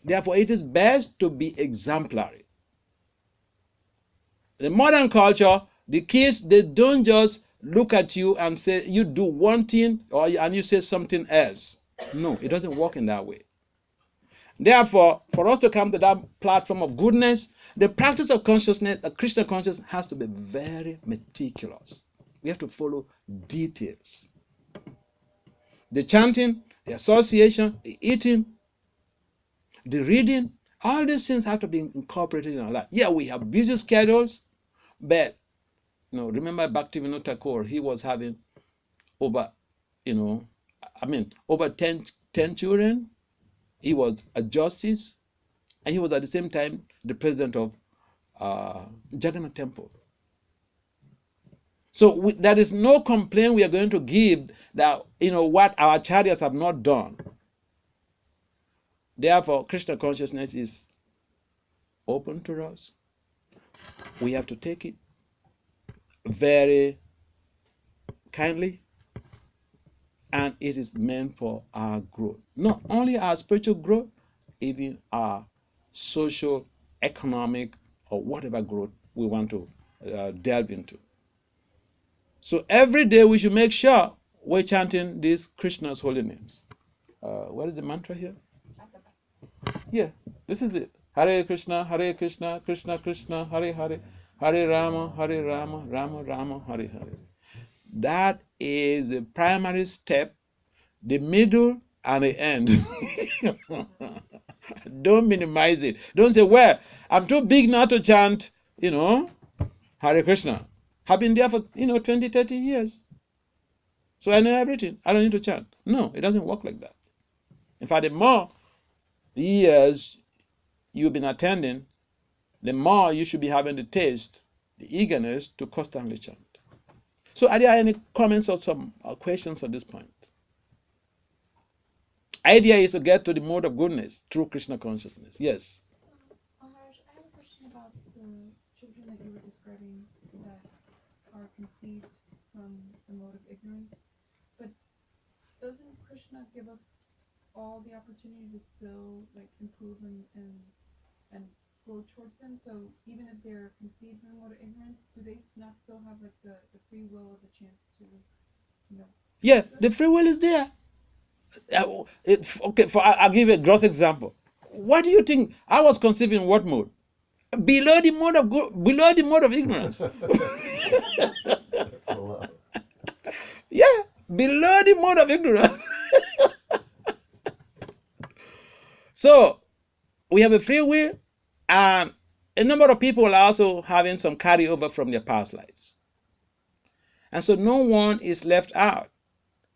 Therefore, it is best to be exemplary. The modern culture, the kids, they don't just look at you and say you do one thing and you say something else. No, it doesn't work in that way. Therefore, for us to come to that platform of goodness, the practice of consciousness, a Krishna consciousness, has to be very meticulous. We have to follow details. The chanting, the association, the eating, the reading, all these things have to be incorporated in our life. Yeah, we have busy schedules, but remember Bhaktivinoda Thakur, he was having over 10 children. He was a justice, and he was at the same time the president of Jagannath Temple. So there is no complaint we are going to give that, what our acharyas have not done. Therefore, Krishna consciousness is open to us. We have to take it very kindly, and it is meant for our growth. Not only our spiritual growth, even our social, economic, or whatever growth we want to delve into. So every day we should make sure we're chanting these Krishna's holy names. What is the mantra here? Yeah, this is it. Hare Krishna, Krishna Krishna, Hare Hare, Hare Rama, Rama Rama, Hare Hare. That is the primary step, the middle, and the end. Don't minimize it. Don't say, well, I'm too big now to chant, Hare Krishna. I've been there for, 20, 30 years. So I know everything. I don't need to chant. No, it doesn't work like that. In fact, the more years you've been attending, the more you should be having the taste, the eagerness to constantly chant. So are there any comments or some questions at this point? Idea is to get to the mode of goodness through Krishna consciousness. Yes.
Maharaj, I have a question about the children that you were describing that are conceived from the mode of ignorance. But doesn't Krishna give us all the opportunity to still improve and grow towards him? So even if they're conceived from the mode of ignorance, do they not still have the free will or the chance to,
Yeah, the free will is there. Okay, I'll give you a gross example. What do you think? I was conceived in what mode? Below the mode of ignorance. Yeah, below the mode of ignorance. So we have a free will, and a number of people are also having some carryover from their past lives. And so no one is left out.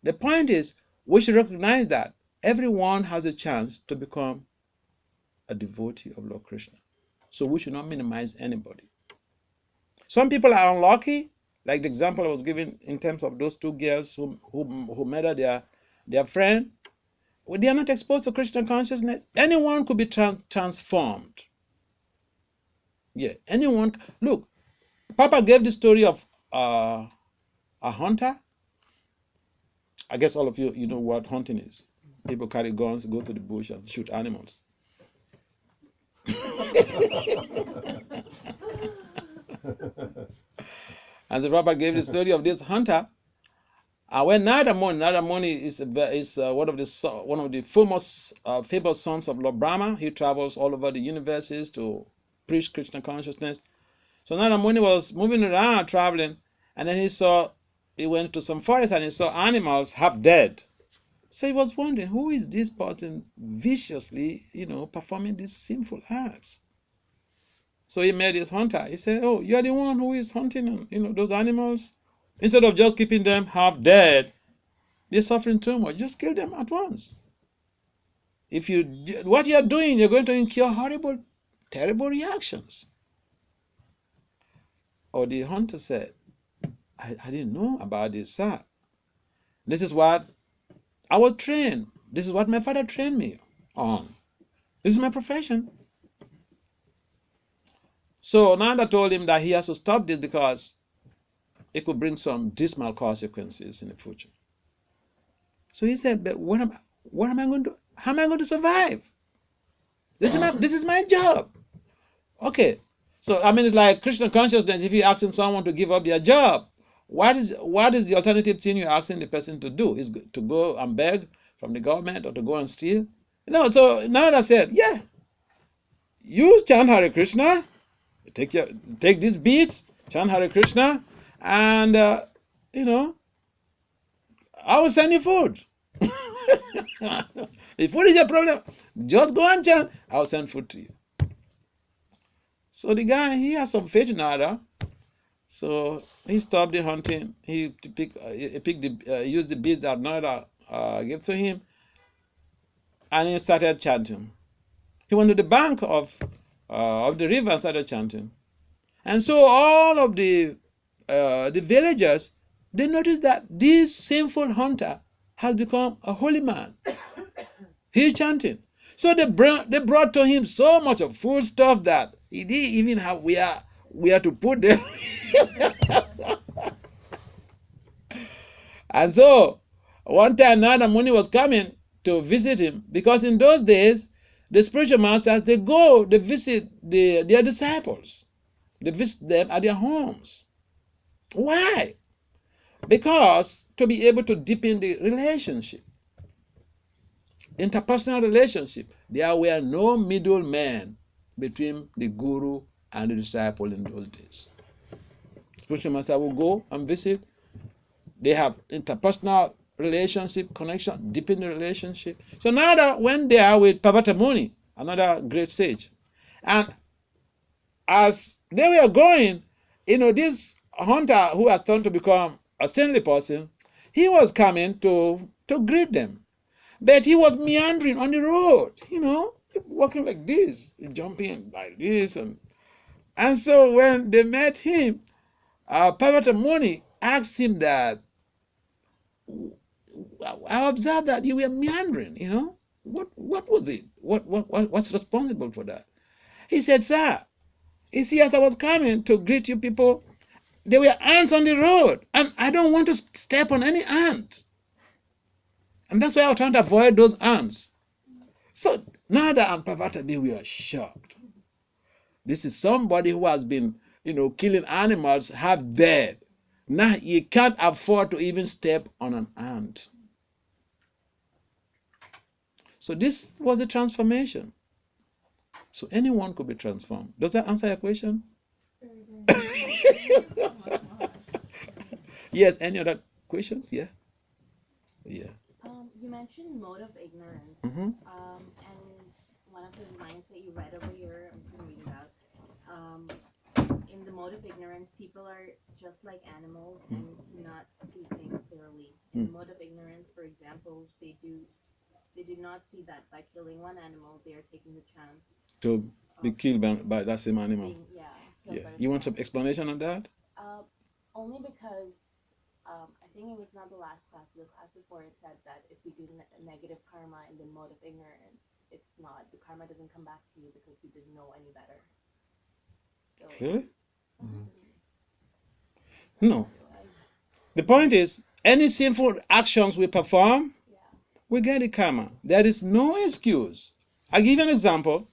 The point is, we should recognize that everyone has a chance to become a devotee of Lord Krishna. So we should not minimize anybody. Some people are unlucky, like the example I was giving in terms of those two girls who murdered their friend. Well, they are not exposed to Krishna consciousness. Anyone could be transformed. Yeah, anyone. Look, Papa gave the story of a hunter. I guess all of you know what hunting is. People carry guns, go to the bush and shoot animals. And the Papa gave the story of this hunter. When Nadamoni is one of the famous sons of Lord Brahma. He travels all over the universes to preach Krishna consciousness. So Nadamoni was moving around, traveling, and then he went to some forest and he saw animals half dead. So he was wondering, who is this person viciously, performing these sinful acts? So he met his hunter. He said, "Oh, you're the one who is hunting, those animals. Instead of just keeping them half dead, they're suffering too much. Just kill them at once. What you're doing, you're going to incur horrible, terrible reactions." Or the hunter said, I didn't know about this, sir. This is what I was trained. This is what my father trained me on. This is my profession. So Nanda told him that he has to stop this because it could bring some dismal consequences in the future. So he said, "But what am I going to? How am I going to survive? This is my job." Okay, so it's like Krishna consciousness. If you're asking someone to give up their job, what is the alternative thing you're asking the person to do? Is to go and beg from the government or to go and steal? So Nanda said, "Yeah, you chant Hare Krishna, take these beads, chant Hare Krishna, and I will send you food." If food is your problem, just go and chant. I will send food to you. So the guy, he has some faith in Nada. So he stopped the hunting. He used the beads that Nada gave to him, and he started chanting. He went to the bank of the river and started chanting. And so all of the the villagers, they noticed that this sinful hunter has become a holy man. He's chanting. So they brought to him so much of food stuff that he didn't even have where to put them. And so one time Nada Muni was coming to visit him, because in those days the spiritual masters, they visit their disciples. They visit them at their homes. Why? Because to be able to deepen the relationship, interpersonal relationship, there were no middlemen between the guru and the disciple in those days. Spiritual master will go and visit. They have interpersonal relationship, connection, deepen the relationship. So Nada went there with Parvata Muni, another great sage. And as they were going, this hunter who had thought to become a saintly person, he was coming to greet them. But he was meandering on the road, walking like this, jumping like this. And so when they met him, Parvata Muni asked him that, I observed that you were meandering, What was it? What's responsible for that? He said, sir, you see, as I was coming to greet you people, there were ants on the road, and I don't want to step on any ant. And that's why I was trying to avoid those ants. So Nada and Parvata, they were shocked. This is somebody who has been, killing animals half dead. Now he can't afford to even step on an ant. So this was a transformation. So anyone could be transformed. Does that answer your question? Yes, any other questions? Yeah.
You mentioned mode of ignorance.
Mm-hmm.
And one of the lines that you read over here, I'm just going to read it out. In the mode of ignorance, people are just like animals and do not see things clearly. In the mode of ignorance, for example, they do not see that by killing one animal, they are taking the chance
To be killed by that same animal.
Killed by the
You want
same
some explanation on that?
only because I think it was not the last class, the class before it said that if we do negative karma in the mode of ignorance, the karma doesn't come back to you because you didn't know any better. So,
Really? No. The point is, any sinful actions we perform, we get the karma. There is no excuse. I'll give you an example.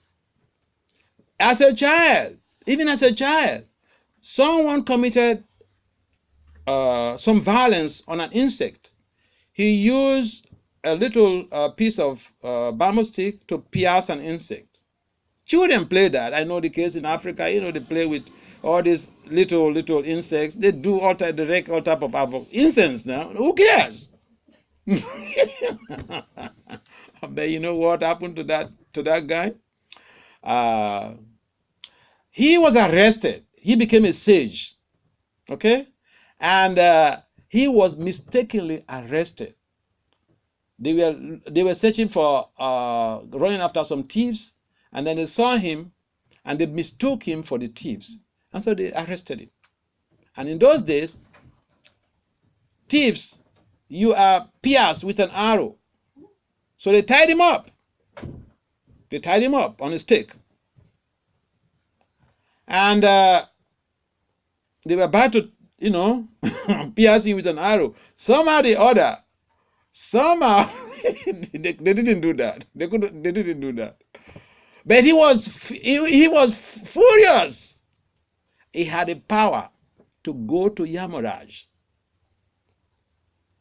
As a child, even as a child, someone committed some violence on an insect. He used a little piece of bamboo stick to pierce an insect. Children play that. I know the case in Africa. They play with all these little insects. They do all type of havoc. Insects now. Who cares? But you know what happened to that guy? He was arrested. He became a sage. Okay? And he was mistakenly arrested. They were searching for running after some thieves, and then they saw him and they mistook him for the thieves, and so they arrested him. And in those days, thieves, you are pierced with an arrow. So they tied him up. They tied him up on a stake. And they were about to, pierce him with an arrow. Somehow the other, they didn't do that. They didn't do that. But he was furious. He had the power to go to Yamaraj,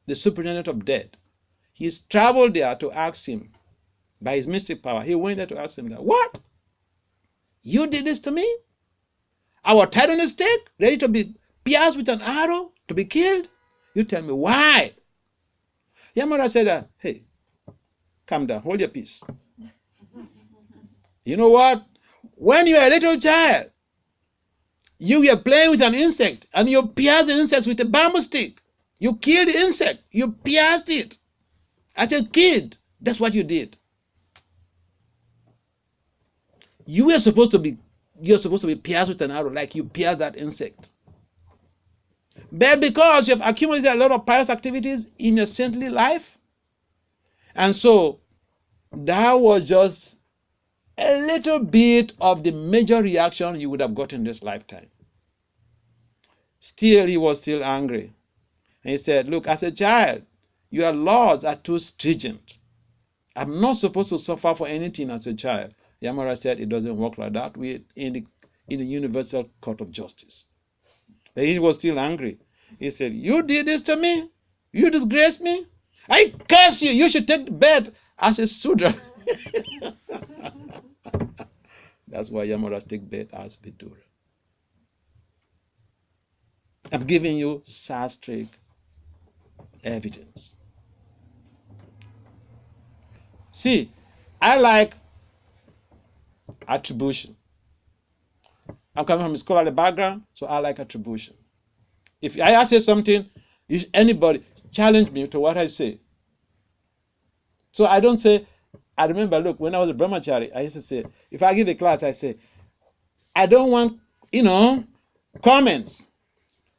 the superintendent of death. He traveled there to ask him, by his mystic power, he went there to ask him that, what? You did this to me? I was tied on a stake, ready to be pierced with an arrow, to be killed? You tell me why? Yamaraj said, hey, calm down, hold your peace. You know what? When you were a little child, you were playing with an insect and you pierced the insect with a bamboo stick. You killed the insect. You pierced it. As a kid, that's what you did. You're supposed to be pierced with an arrow like you pierced that insect. But because you have accumulated a lot of pious activities in your saintly life, and so that was just a little bit of the major reaction you would have gotten this lifetime. Still, he was still angry. And he said, look, as a child, your laws are too stringent. I'm not supposed to suffer for anything as a child. Yamara said it doesn't work like that. We're in the universal court of justice. But he was still angry. He said, you did this to me? You disgraced me? I curse you. You should take the bed as a Sudra. That's why Yamaras take bed as Vidura. I'm giving you sastric evidence. See, I like attribution. I'm coming from a scholarly background, so I like attribution. If I say something, anybody challenge me to what I say. So I don't say, I remember, look, when I was a brahmachari, I used to say, if I give a class, I say, I don't want, comments.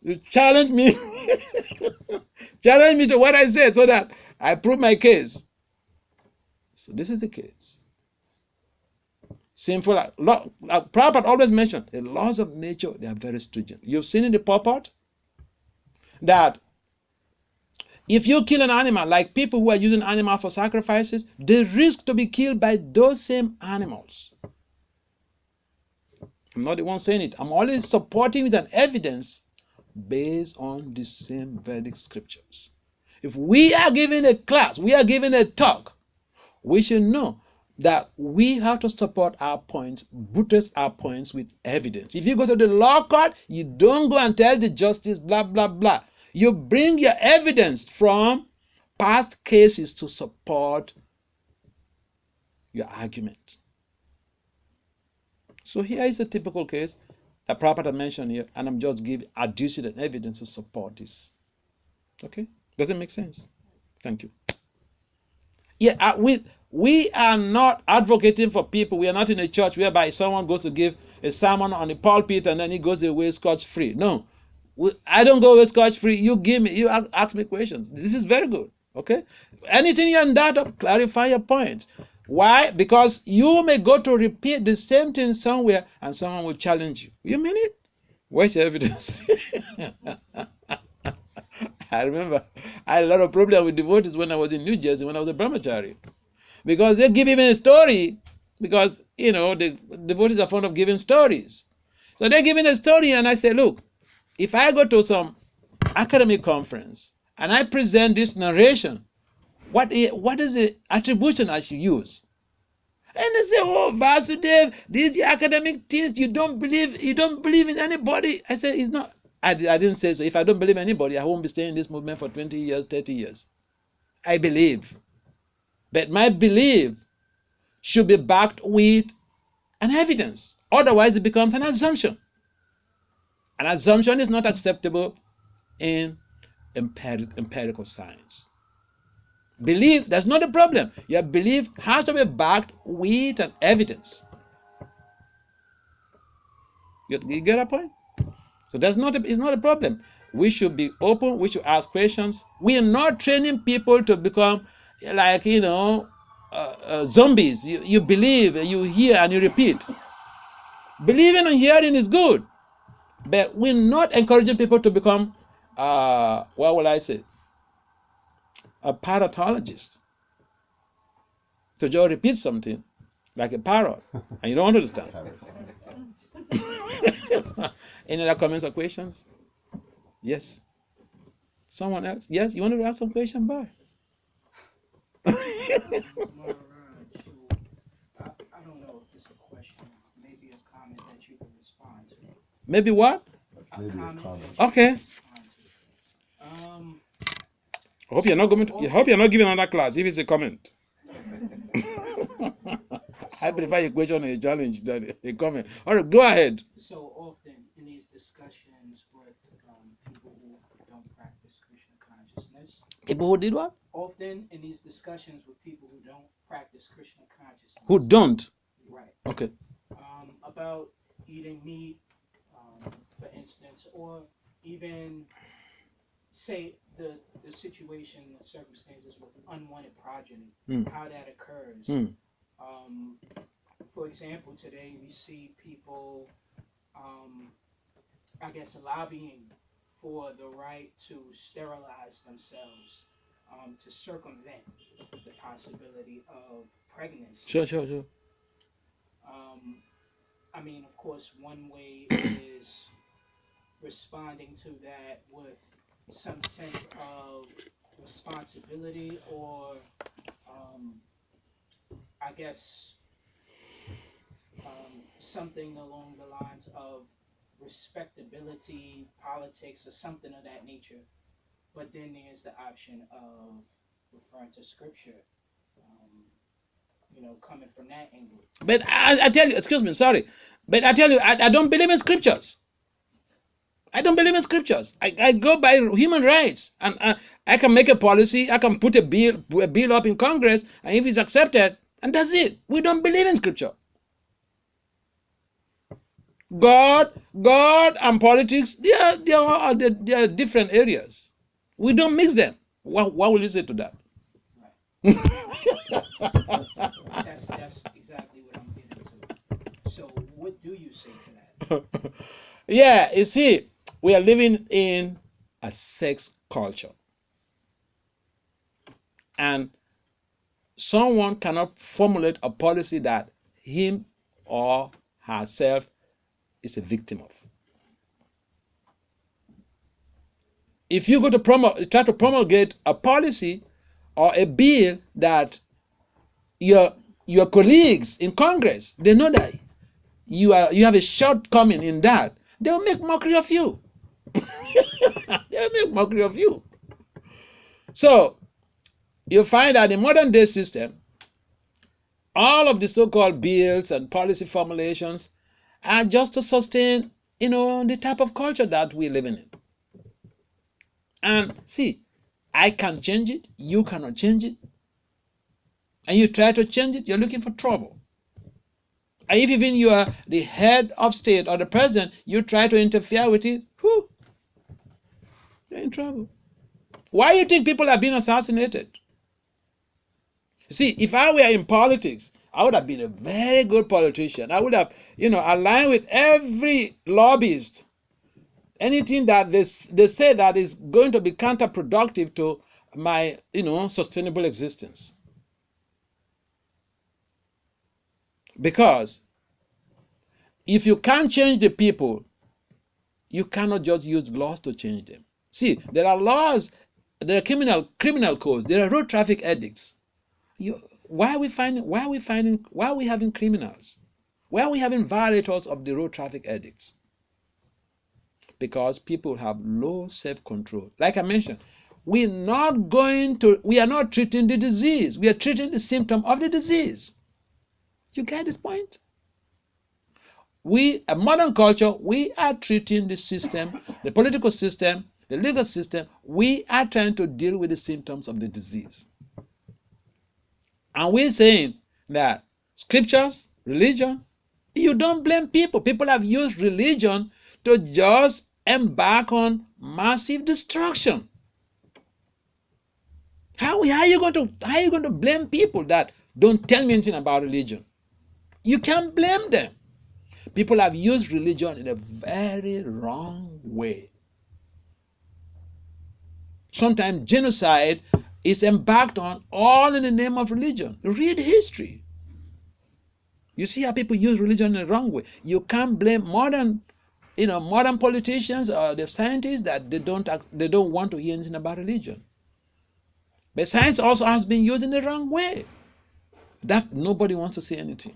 You challenge me, challenge me to what I said so that I prove my case. So this is the case. Sinful, Prabhupada always mentioned, the laws of nature, they are very stringent. You've seen in the purport that if you kill an animal, like people who are using animals for sacrifices, they risk to be killed by those same animals. I'm not the one saying it. I'm only supporting with an evidence based on the same Vedic scriptures. If we are giving a class, we are giving a talk, we should know that we have to support our points, buttress our points with evidence. If you go to the law court, you don't go and tell the justice blah, blah, blah. You bring your evidence from past cases to support your argument. So here is a typical case that Prabhupada mentioned here, and I'm just giving adducing evidence to support this. Okay? Does it make sense? Thank you. Yeah, we are not advocating for people. We are not in a church whereby someone goes to give a sermon on the pulpit and then he goes away scotch-free. No. I don't go away scotch-free. You ask me questions. This is very good. Okay? Anything you're in doubt of, clarify your points. Why? Because you may go to repeat the same thing somewhere and someone will challenge you. You mean it? Where's your evidence? I remember I had a lot of problems with devotees when I was in New Jersey, when I was a brahmachari. Because they give even a story, because, the devotees are fond of giving stories. So they're giving a story, and I say, look, if I go to some academic conference and I present this narration, what is the attribution I should use? And they say, oh, Vasudev, these academic things, you don't believe in anybody. I said, it's not. I didn't say so. If I don't believe anybody, I won't be staying in this movement for 20 years, 30 years. I believe. But my belief should be backed with an evidence. Otherwise, it becomes an assumption. An assumption is not acceptable in empirical science. Belief, that's not a problem. Your belief has to be backed with an evidence. You get a point? So it's not a problem. We should be open. We should ask questions. We are not training people to become like, zombies. You believe, you hear, and you repeat. Believing and hearing is good. But we're not encouraging people to become, what will I say, a parrotologist. So just repeat something like a parrot, and you don't understand. Any other comments or questions? Yes. Someone else? Yes, you wanted to ask some question, boy?
I don't know if it's a question, maybe a comment that you can respond to.
Maybe what?
Maybe a comment.
Okay. I hope you're not giving another class if it's a comment. I prefer a question or a challenge than a comment. All right, go ahead.
So often in these discussions with people who don't practice Krishna consciousness.
People who did what?
Often in these discussions with people who don't practice Krishna consciousness.
Who don't?
Right.
Okay.
About eating meat, for instance, or even say the situation, the circumstances with unwanted progeny, how that occurs. For example, today we see people, I guess, lobbying for the right to sterilize themselves, to circumvent the possibility of pregnancy.
Sure.
I mean, of course, one way is responding to that with some sense of responsibility, or I guess something along the lines of respectability, politics, or something of that nature. But then there's the option of referring to scripture, coming from that angle.
But I tell you, excuse me, sorry, but I tell you, I don't believe in scriptures. I don't believe in scriptures. I go by human rights, and I can make a policy. I can put a bill up in Congress, and if it's accepted, and that's it. We don't believe in scripture. God, and politics, they are different areas. We don't mix them. What will you say to that?
That's exactly what I'm getting to. So, what do you say to that?
Yeah, you see, we are living in a sex culture, and someone cannot formulate a policy that him or herself is a victim of. If you go to try to promulgate a policy or a bill that your colleagues in Congress, they know that you have a shortcoming in that, they will make mockery of you. They will make mockery of you. So you find that in modern day system, all of the so-called bills and policy formulations are just to sustain, the type of culture that we live in. And see, I can change it, you cannot change it. And you try to change it, you're looking for trouble. And if even you are the head of state or the president, you try to interfere with it, whew, you're in trouble. Why do you think people are being assassinated? See, if I were in politics, I would have been a very good politician. I would have, aligned with every lobbyist. Anything that they say that is going to be counterproductive to my, sustainable existence. Because if you can't change the people, you cannot just use laws to change them. See, there are laws, there are criminal codes, there are road traffic edicts. Why are we having criminals? Why are we having violators of the road traffic edicts? Because people have low self-control. Like I mentioned, we are not treating the disease. We are treating the symptom of the disease. You get this point? A modern culture, we are treating the system, the political system, the legal system. We are trying to deal with the symptoms of the disease. And we're saying that scriptures, religion, you don't blame people. People have used religion to just embark on massive destruction. How are you going to blame people that don't tell me anything about religion? You can't blame them. People have used religion in a very wrong way. Sometimes genocide is embarked on all in the name of religion. Read history. You see how people use religion in the wrong way. You can't blame modern politicians or the scientists that they don't want to hear anything about religion. But science also has been used in the wrong way. That nobody wants to say anything.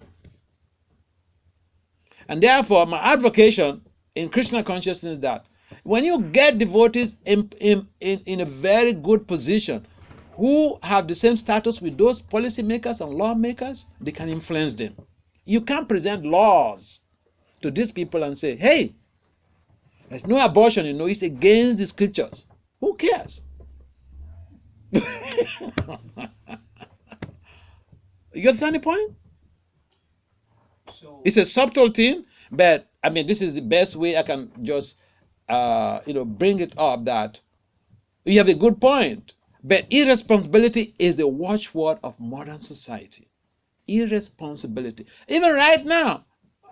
And therefore, my advocation in Krishna consciousness is that when you get devotees in a very good position, who have the same status with those policymakers and lawmakers, they can influence them. You can't present laws to these people and say, hey, there's no abortion, it's against the scriptures. Who cares? You understand the point?
So
it's a subtle thing, but this is the best way I can just bring it up, that You have a good point. But irresponsibility is the watchword of modern society. Irresponsibility. Even right now,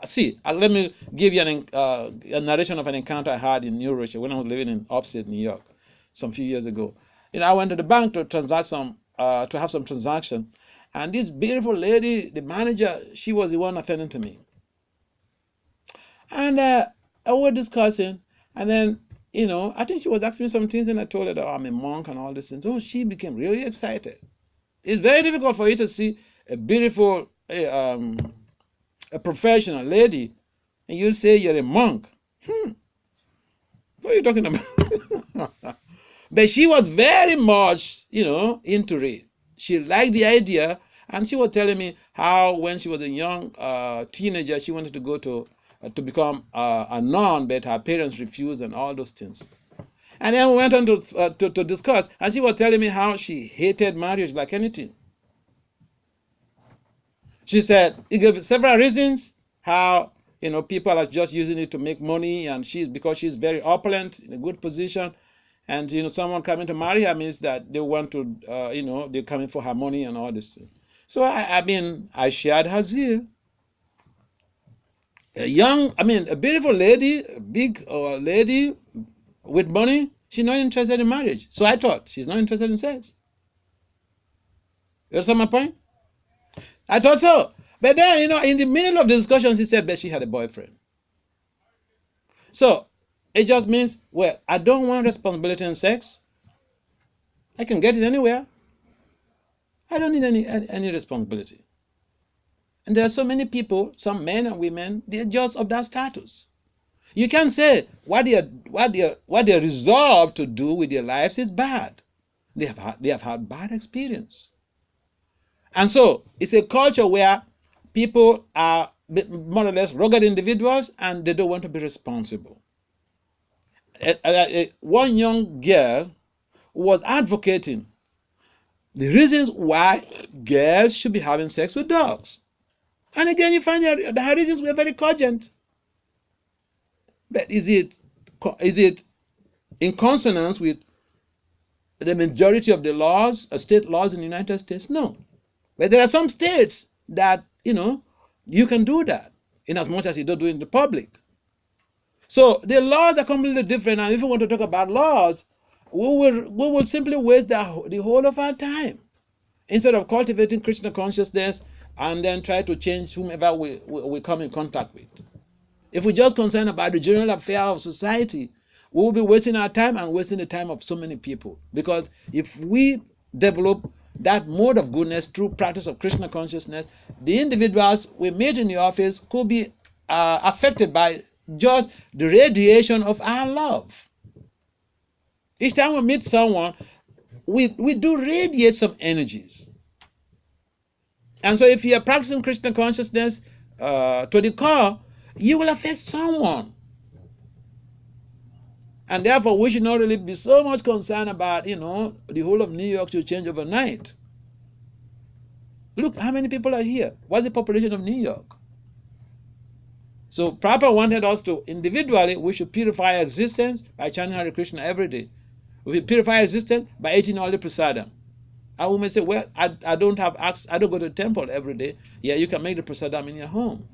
see, let me give you a narration of an encounter I had in New Rochelle when I was living in upstate New York some few years ago. I went to the bank to transact to have some transaction, and this beautiful lady, the manager, she was the one attending to me. And I was discussing, and then, I think she was asking me some things, and I told her that I'm a monk and all this. And so she became really excited. It's very difficult for you to see a beautiful, a professional lady, and you say you're a monk. What are you talking about? But she was very much, into it. She liked the idea, and she was telling me how when she was a young teenager, she wanted to go to become a nun, but her parents refused and all those things. And then we went on to discuss, and she was telling me how she hated marriage like anything. She said he gave several reasons how people are just using it to make money, and because she's very opulent, in a good position, and someone coming to marry her means that they want to they're coming for her money and all this thing. So I shared her zeal. A beautiful lady, a big lady with money, she's not interested in marriage. So I thought she's not interested in sex. You understand my point? I thought so. But then, in the middle of the discussion, she said that she had a boyfriend. So it just means, well, I don't want responsibility in sex. I can get it anywhere. I don't need any responsibility. And there are so many people, some men and women, they're just of that status. You can't say what they're resolved to do with their lives is bad. They have had bad experience. And so it's a culture where people are more or less rugged individuals, and they don't want to be responsible. One young girl was advocating the reasons why girls should be having sex with dogs. And again, you find that her reasons were very cogent. But is it in consonance with the majority of the laws, state laws in the United States? No. But there are some states that, you can do that, in as much as you don't do it in the public. So the laws are completely different, and if we want to talk about laws, we will simply waste the whole of our time, instead of cultivating Krishna consciousness and then try to change whomever we come in contact with. If we're just concerned about the general affair of society, we will be wasting our time and wasting the time of so many people. Because if we develop that mode of goodness through practice of Krishna consciousness, the individuals we meet in the office could be affected by just the radiation of our love. Each time we meet someone, we do radiate some energies. And so if you are practicing Krishna consciousness to the core, you will affect someone. And therefore, we should not really be so much concerned about, the whole of New York to change overnight. Look, how many people are here? What's the population of New York? So Prabhupada wanted us to, individually, we should purify our existence by chanting Hare Krishna every day. We should purify our existence by eating all the prasadam. And we may say, well, I don't have access, I don't go to the temple every day. Yeah, you can make the prasadam in your home.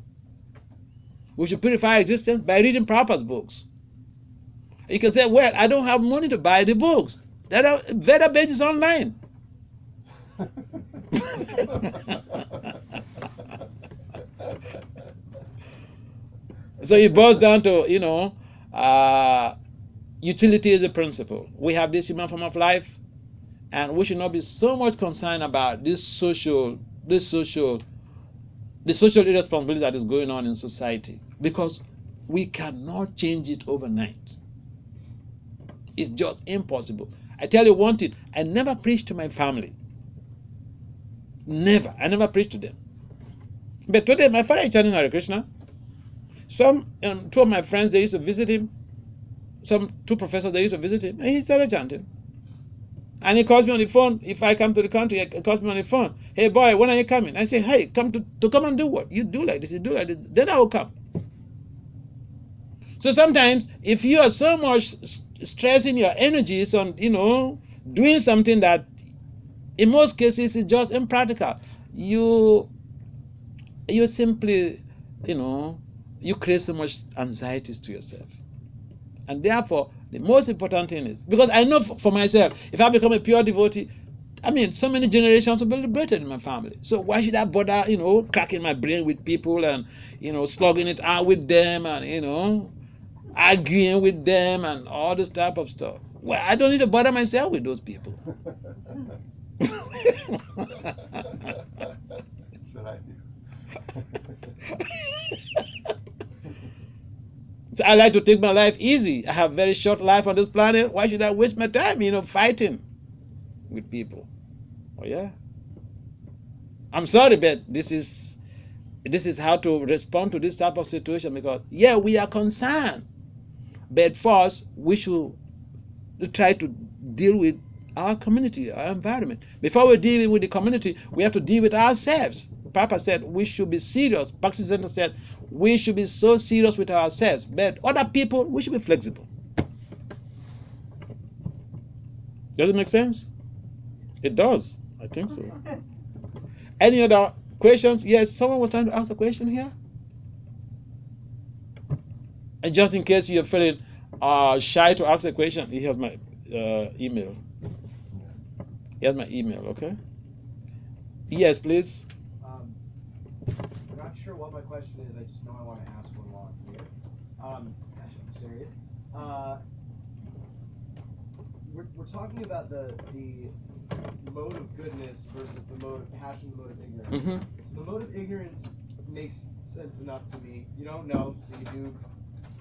We should purify our existence by reading Prabhupada's books. You can say, well, I don't have money to buy the books. There are Veda pages online. So it boils down to, utility is a principle. We have this human form of life, and we should not be so much concerned about the social irresponsibility that is going on in society, because we cannot change it overnight. It's just impossible. I tell you one thing, I never preached to my family. Never. I never preached to them. But today, my father is chanting Hare Krishna. Two of my friends, they used to visit him. Two professors, they used to visit him, and he started chanting. And he calls me on the phone. If I come to the country, he calls me on the phone. Hey boy, when are you coming? I say, hey, come to come and do what? You do like this, you do like this. Then I will come. So sometimes, if you are so much stressing your energies on, doing something that, in most cases, is just impractical, you simply, you create so much anxieties to yourself. And therefore, the most important thing is, because I know for myself, if I become a pure devotee, so many generations will be liberated in my family. So why should I bother, cracking my brain with people and, slugging it out with them and, arguing with them and all this type of stuff? Well, I don't need to bother myself with those people. So I like to take my life easy. I have very short life on this planet. Why should I waste my time, fighting with people? Oh yeah. I'm sorry, but this is how to respond to this type of situation, because yeah, we are concerned, but first we should try to deal with our community, our environment. Before we deal with the community, we have to deal with ourselves. Papa said we should be serious. Bhakti Center said we should be so serious with ourselves. But other people, we should be flexible. Does it make sense? It does. I think so. Any other questions? Yes, someone was trying to ask a question here. And just in case you're feeling shy to ask a question, here's my email. Here's my email, okay? Yes, please.
I'm not sure what my question is. I just know I want to ask one while I'm here. I'm serious. We're talking about the mode of goodness versus the mode of passion, the mode of ignorance. So the mode of ignorance makes sense enough to me. You don't know, so you do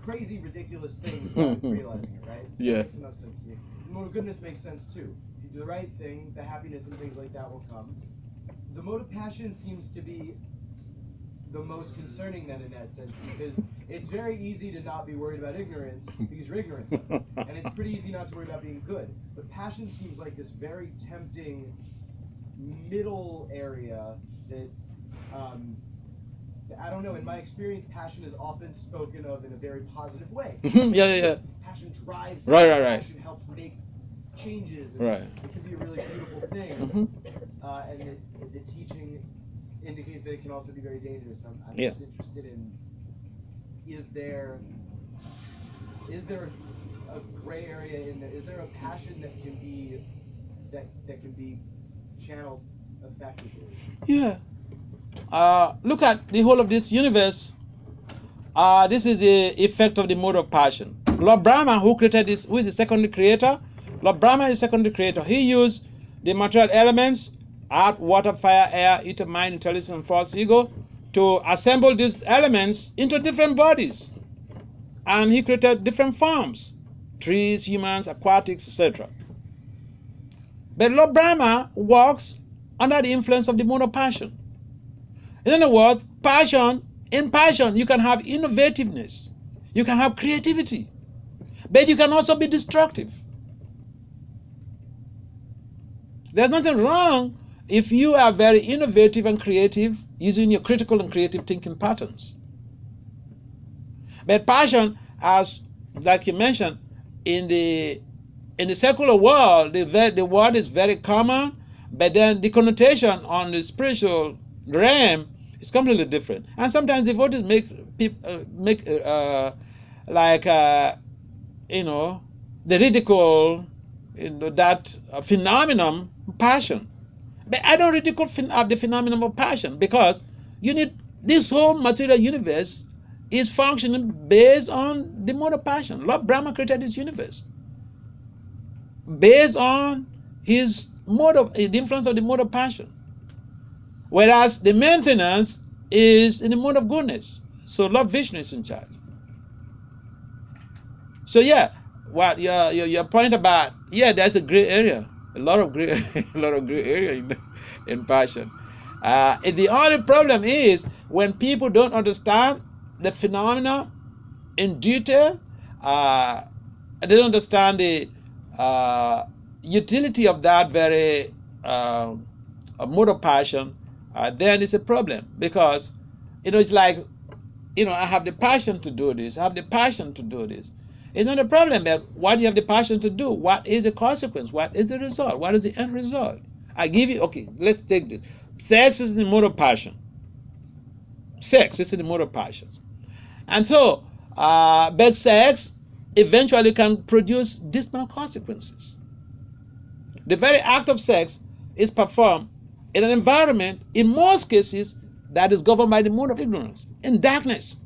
crazy, ridiculous things without realizing it, right?
Yeah.
It makes enough sense to me. The mode of goodness makes sense too. If you do the right thing, the happiness and things like that will come. The mode of passion seems to be the most concerning then in that sense, because it's very easy to not be worried about ignorance because you're ignorant. And it's pretty easy not to worry about being good. But passion seems like this very tempting middle area that, I don't know, in my experience, passion is often spoken of in a very positive way.
Yeah.
Passion drives.
Right.
Passion helps make changes.
Right.
It can be a really beautiful thing. And the teaching indicates that it can also be very dangerous. I'm just interested in, is there a gray area in there? Is there a passion that can be channeled effectively? Yeah.
Look at the whole of this universe. This is the effect of the mode of passion. Lord Brahma, who created this, who is the secondary creator? Lord Brahma is the secondary creator. He used the material elements, earth, water, fire, air, ether, mind, intelligence, and false ego, to assemble these elements into different bodies. And he created different forms: trees, humans, aquatics, etc. But Lord Brahma works under the influence of the mode of passion. In other words, in passion, you can have innovativeness, you can have creativity, but you can also be destructive. There's nothing wrong if you are very innovative and creative using your critical and creative thinking patterns. But passion, as like you mentioned, in the secular world, the word is very common, but then the connotation on the spiritual realm is completely different. And sometimes devotees make the ridicule that phenomenon passion. But I don't ridicule the phenomenon of passion, because this whole material universe is functioning based on the mode of passion. Lord Brahma created this universe based on his the influence of the mode of passion, whereas the maintenance is in the mode of goodness. So Lord Vishnu is in charge. So yeah, what your point about, there's a gray area, a lot of gray area in passion. The only problem is when people don't understand the phenomena in detail, they don't understand the utility of that very mode of passion, then it's a problem, because it's like I have the passion to do this. I have the passion to do this. It's not a problem, but what you have the passion to do, what is the consequence? What is the result? What is the end result? I give you, okay, let's take this. Sex is the mode of passion. Sex is the mode of passion. And so, but sex eventually can produce dismal consequences. The very act of sex is performed in an environment, in most cases, that is governed by the mode of ignorance, in darkness.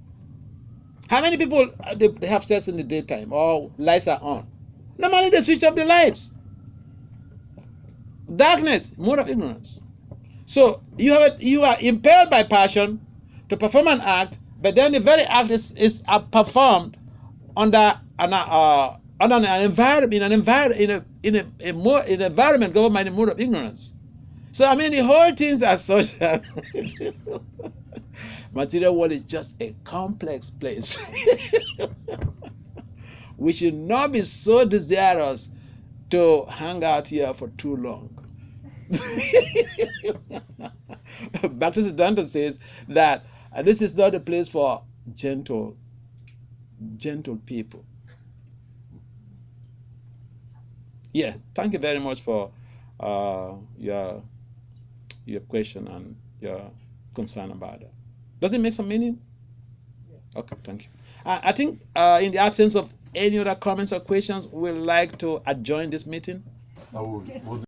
How many people they have sex in the daytime or lights are on? Normally they switch off the lights. Darkness, mode of ignorance. So you are impelled by passion to perform an act, but then the very act is performed under an environment in an environment governed by the mode of ignorance. So I mean the whole things are social. Material world is just a complex place. We should not be so desirous to hang out here for too long. Bhakti Siddhanta says that this is not a place for gentle people. Yeah, thank you very much for your question and your concern about that. Does it make some meaning? Yeah. Okay, thank you. I think in the absence of any other comments or questions, we'd like to adjourn this meeting.
We'll